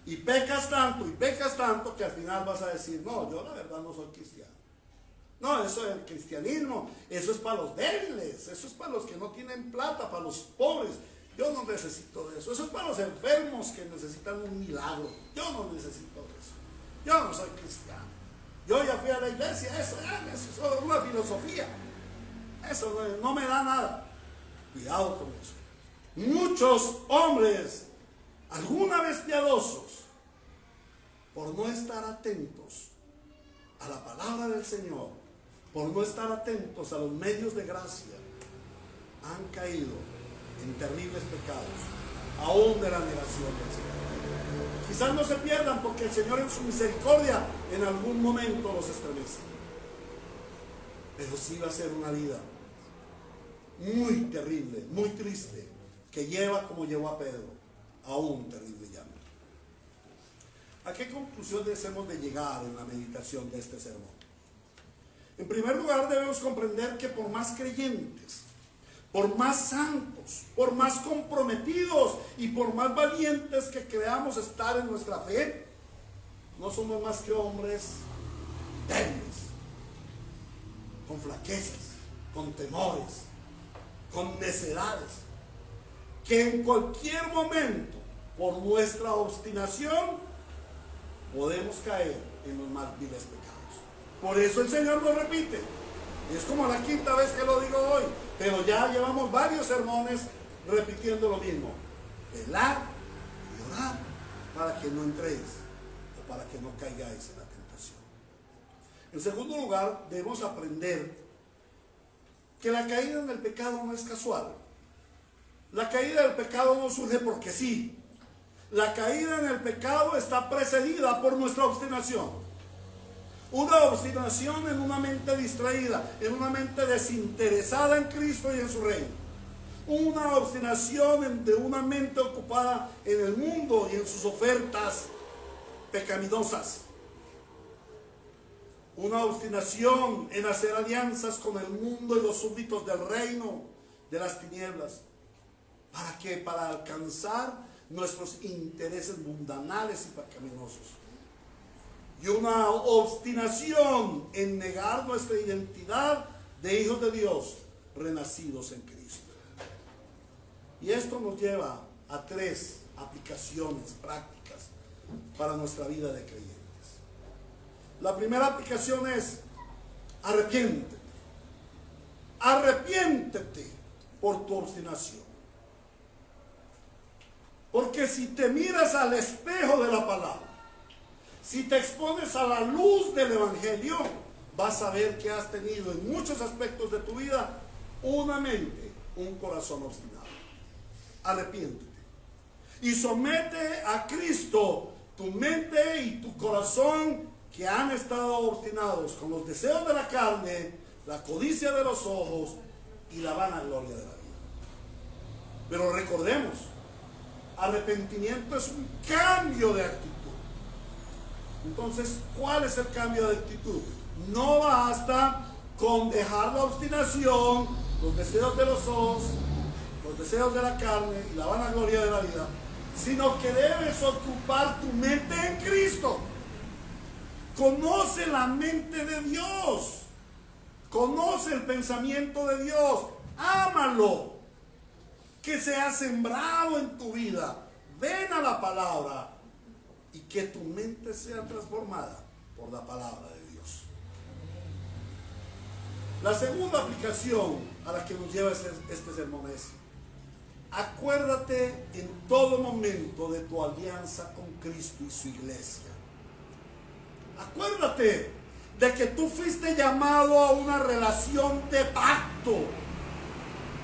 Y pecas tanto que al final vas a decir: no, yo la verdad no soy cristiano. No, eso es el cristianismo, eso es para los débiles, eso es para los que no tienen plata, para los pobres. Yo no necesito de eso. Eso es para los enfermos que necesitan un milagro. Yo no necesito de eso. Yo no soy cristiano. Yo ya fui a la iglesia, eso es una filosofía. Eso no me da nada. Cuidado con eso. Muchos hombres, alguna vez piadosos, por no estar atentos a la palabra del Señor, por no estar atentos a los medios de gracia, han caído en terribles pecados, aún de la negación del Señor. Quizás no se pierdan porque el Señor en su misericordia en algún momento los estremece. Pero sí va a ser una vida muy terrible, muy triste, que lleva como llevó a Pedro a un terrible llanto. ¿A qué conclusiones hemos de llegar en la meditación de este sermón? En primer lugar, debemos comprender que por más creyentes, por más santos, por más comprometidos y por más valientes que creamos estar en nuestra fe, no somos más que hombres débiles, con flaquezas, con temores, con necedades, que en cualquier momento, por nuestra obstinación, podemos caer en los más viles pecados. Por eso el Señor lo repite. Es como la quinta vez que lo digo hoy, pero ya llevamos varios sermones repitiendo lo mismo. Velar y orar para que no entréis o para que no caigáis en la tentación. En segundo lugar, debemos aprender que la caída en el pecado no es casual. La caída del pecado no surge porque sí. La caída en el pecado está precedida por nuestra obstinación. Una obstinación en una mente distraída, en una mente desinteresada en Cristo y en su reino. Una obstinación de una mente ocupada en el mundo y en sus ofertas pecaminosas. Una obstinación en hacer alianzas con el mundo y los súbditos del reino de las tinieblas. ¿Para qué? Para alcanzar nuestros intereses mundanales y pecaminosos. Y una obstinación en negar nuestra identidad de hijos de Dios, renacidos en Cristo. Y esto nos lleva a 3 aplicaciones prácticas para nuestra vida de creyentes. La primera aplicación es: arrepiéntete. Arrepiéntete por tu obstinación. Porque si te miras al espejo de la palabra, si te expones a la luz del Evangelio, vas a ver que has tenido en muchos aspectos de tu vida una mente, un corazón obstinado. Arrepiéntete y somete a Cristo tu mente y tu corazón, que han estado obstinados con los deseos de la carne, la codicia de los ojos y la vanagloria de la vida. Pero recordemos, arrepentimiento es un cambio de actitud. Entonces, ¿cuál es el cambio de actitud? No basta con dejar la obstinación, los deseos de los ojos, los deseos de la carne y la vanagloria de la vida, sino que debes ocupar tu mente en Cristo. Conoce la mente de Dios, conoce el pensamiento de Dios, ámalo, que se ha sembrado en tu vida. Ven a la palabra y que tu mente sea transformada por la palabra de Dios. La segunda aplicación a la que nos lleva este sermón es: acuérdate en todo momento de tu alianza con Cristo y su iglesia. Acuérdate de que tú fuiste llamado a una relación de pacto,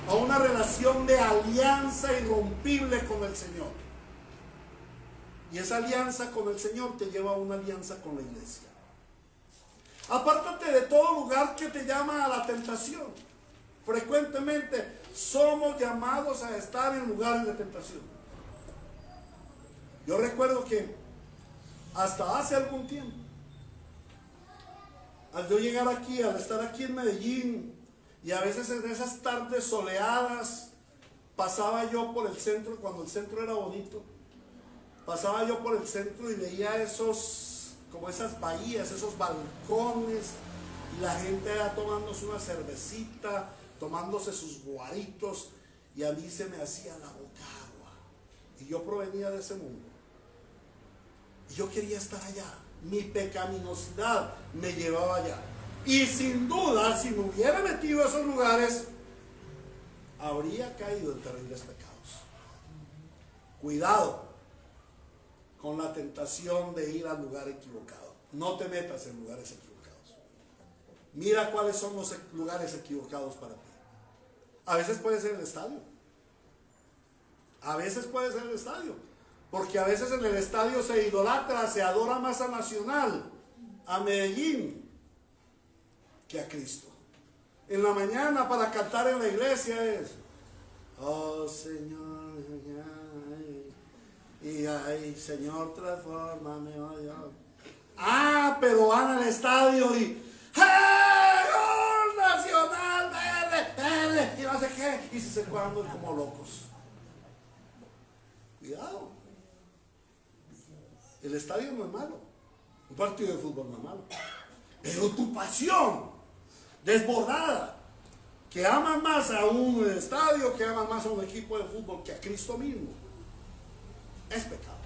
a una relación de alianza irrompible con el Señor. Y esa alianza con el Señor te lleva a una alianza con la iglesia. Apártate de todo lugar que te llama a la tentación. Frecuentemente somos llamados a estar en lugares de tentación. Yo recuerdo que hasta hace algún tiempo, al yo llegar aquí, al estar aquí en Medellín, y a veces en esas tardes soleadas, pasaba yo por el centro, cuando el centro era bonito, pasaba yo por el centro y veía como esas bahías, esos balcones, y la gente era tomándose una cervecita, tomándose sus guaritos, y a mí se me hacía la boca agua. Y yo provenía de ese mundo. Y yo quería estar allá. Mi pecaminosidad me llevaba allá. Y sin duda, si me hubiera metido a esos lugares, habría caído en terribles pecados. Cuidado con la tentación de ir al lugar equivocado. No te metas en lugares equivocados. Mira cuáles son los lugares equivocados para ti. A veces puede ser el estadio. A veces puede ser el estadio. Porque a veces en el estadio se idolatra, se adora más a Nacional, a Medellín, que a Cristo. En la mañana para cantar en la iglesia es: oh Señor, y ay Señor, transfórmame, oh Dios. Ah, pero van al estadio y ¡hey, gol Nacional, verde! Y no sé qué, y se cuadran como locos. Cuidado. El estadio no es malo, un partido de fútbol no es malo, pero tu pasión desbordada, que amas más a un estadio, que amas más a un equipo de fútbol que a Cristo mismo, es pecado.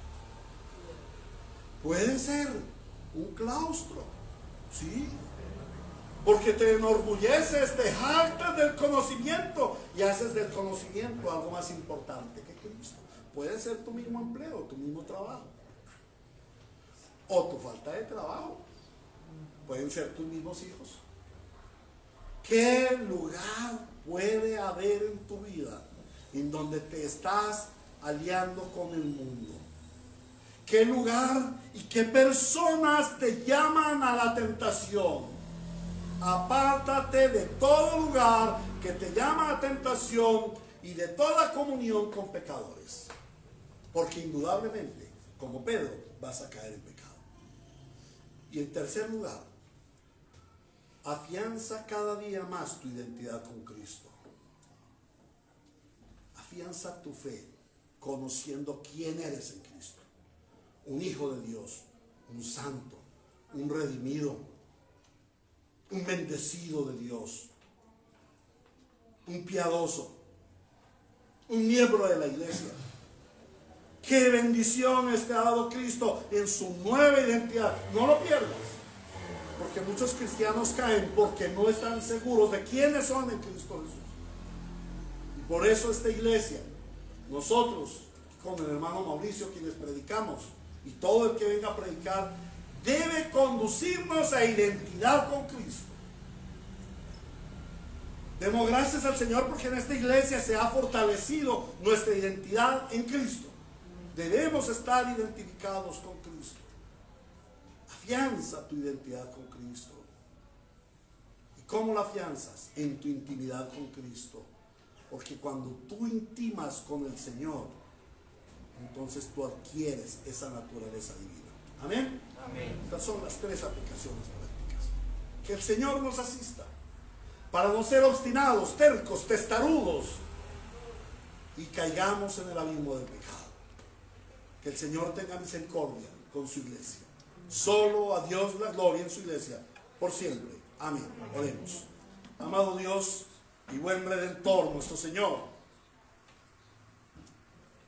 Puede ser un claustro, sí, porque te enorgulleces, te jactas del conocimiento y haces del conocimiento algo más importante que Cristo. Puede ser tu mismo empleo, tu mismo trabajo, o tu falta de trabajo. Pueden ser tus mismos hijos. ¿Qué lugar puede haber en tu vida en donde te estás aliando con el mundo? ¿Qué lugar y qué personas te llaman a la tentación? Apártate de todo lugar que te llama a la tentación y de toda comunión con pecadores, porque indudablemente, como Pedro, vas a caer en pecado. Y en tercer lugar, afianza cada día más tu identidad con Cristo. Afianza tu fe. conociendo quién eres en Cristo. Un hijo de Dios, un santo, un redimido, un bendecido de Dios, un piadoso, un miembro de la iglesia. Qué bendiciones te ha dado Cristo en su nueva identidad. No lo pierdas, porque muchos cristianos caen porque no están seguros de quiénes son en Cristo Jesús. Y por eso esta iglesia, nosotros con el hermano Mauricio, quienes predicamos, y todo el que venga a predicar, debe conducirnos a identidad con Cristo. Demos gracias al Señor porque en esta iglesia se ha fortalecido nuestra identidad en Cristo. Debemos estar identificados con Cristo. Afianza tu identidad con Cristo. ¿Y cómo la afianzas? En tu intimidad con Cristo. Porque cuando tú intimas con el Señor, entonces tú adquieres esa naturaleza divina. Amén. Amén. Estas son las 3 aplicaciones prácticas. Que el Señor nos asista para no ser obstinados, tercos, testarudos y caigamos en el abismo del pecado. Que el Señor tenga misericordia con su iglesia. Solo a Dios la gloria en su iglesia por siempre. Amén. Oremos. Amado Dios y buen Redentor, nuestro Señor,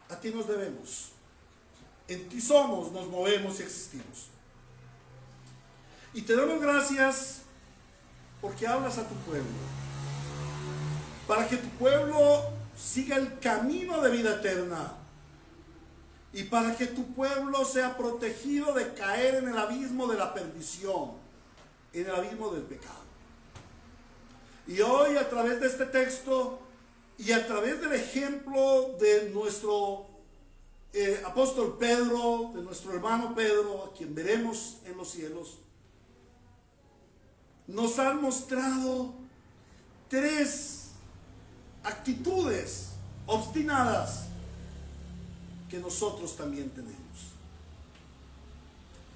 a ti nos debemos. En ti somos, nos movemos y existimos. Y te damos gracias porque hablas a tu pueblo, para que tu pueblo siga el camino de vida eterna y para que tu pueblo sea protegido de caer en el abismo de la perdición, en el abismo del pecado. Y hoy, a través de este texto y a través del ejemplo de nuestro apóstol Pedro, de nuestro hermano Pedro, a quien veremos en los cielos, nos han mostrado 3 actitudes obstinadas que nosotros también tenemos.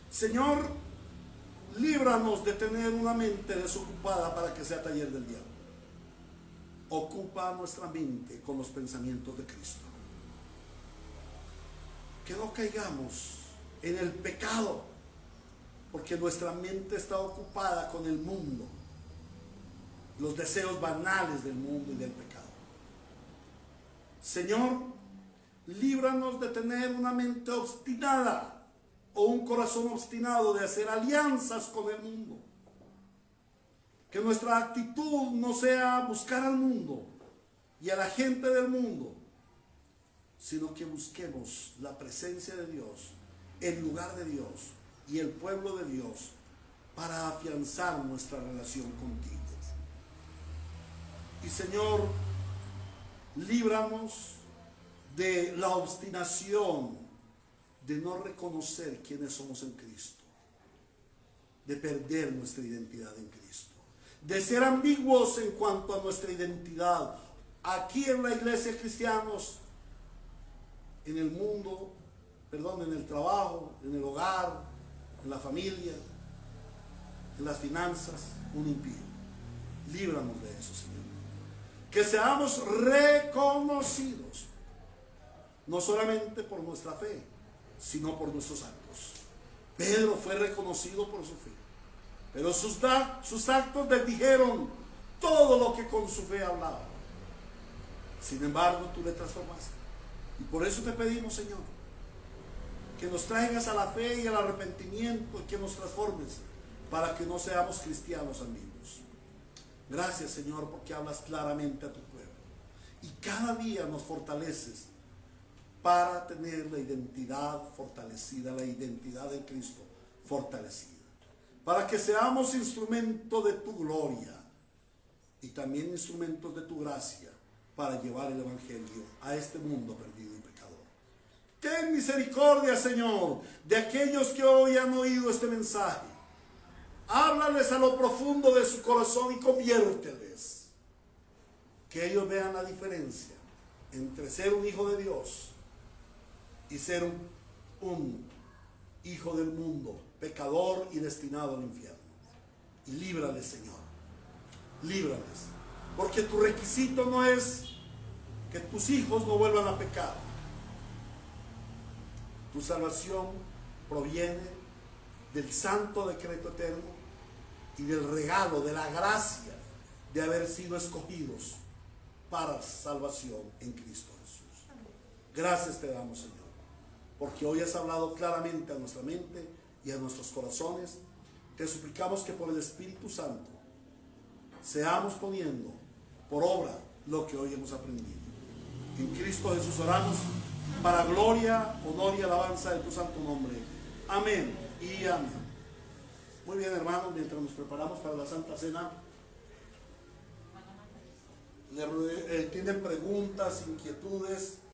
Señor, líbranos de tener una mente desocupada para que sea taller del diablo. Ocupa nuestra mente con los pensamientos de Cristo. Que no caigamos en el pecado, porque nuestra mente está ocupada con el mundo, los deseos banales del mundo y del pecado. Señor, líbranos de tener una mente obstinada o un corazón obstinado de hacer alianzas con el mundo. Que nuestra actitud no sea buscar al mundo y a la gente del mundo, sino que busquemos la presencia de Dios, el lugar de Dios y el pueblo de Dios para afianzar nuestra relación contigo. Y Señor, líbranos de la obstinación de no reconocer quiénes somos en Cristo, de perder nuestra identidad en Cristo, de ser ambiguos en cuanto a nuestra identidad aquí en la iglesia de cristianos, en el mundo, en el trabajo, en el hogar, en la familia, en las finanzas, un impío. Líbranos de eso, Señor. Que seamos reconocidos, no solamente por nuestra fe, sino por nuestros actos. Pedro fue reconocido por su fe, pero sus actos desdijeron todo lo que con su fe hablaba. Sin embargo, tú le transformaste. Y por eso te pedimos, Señor, que nos traigas a la fe y al arrepentimiento y que nos transformes para que no seamos cristianos ambiguos. Gracias, Señor, porque hablas claramente a tu pueblo y cada día nos fortaleces para tener la identidad fortalecida, la identidad de Cristo fortalecida, para que seamos instrumento de tu gloria y también instrumentos de tu gracia para llevar el evangelio a este mundo perdido y pecador. Ten misericordia, Señor, de aquellos que hoy han oído este mensaje. Háblales a lo profundo de su corazón y conviérteles. Que ellos vean la diferencia entre ser un hijo de Dios y ser un hijo del mundo, pecador y destinado al infierno. Y líbrales, Señor. Líbrales. Porque tu requisito no es que tus hijos no vuelvan a pecar. Tu salvación proviene del santo decreto eterno y del regalo, de la gracia de haber sido escogidos para salvación en Cristo Jesús. Gracias te damos, Señor, porque hoy has hablado claramente a nuestra mente y a nuestros corazones. Te suplicamos que por el Espíritu Santo seamos poniendo por obra lo que hoy hemos aprendido. En Cristo Jesús oramos, para gloria, honor y alabanza de tu santo nombre. Amén y amén. Muy bien, hermanos, mientras nos preparamos para la Santa Cena, ¿tienen preguntas, inquietudes?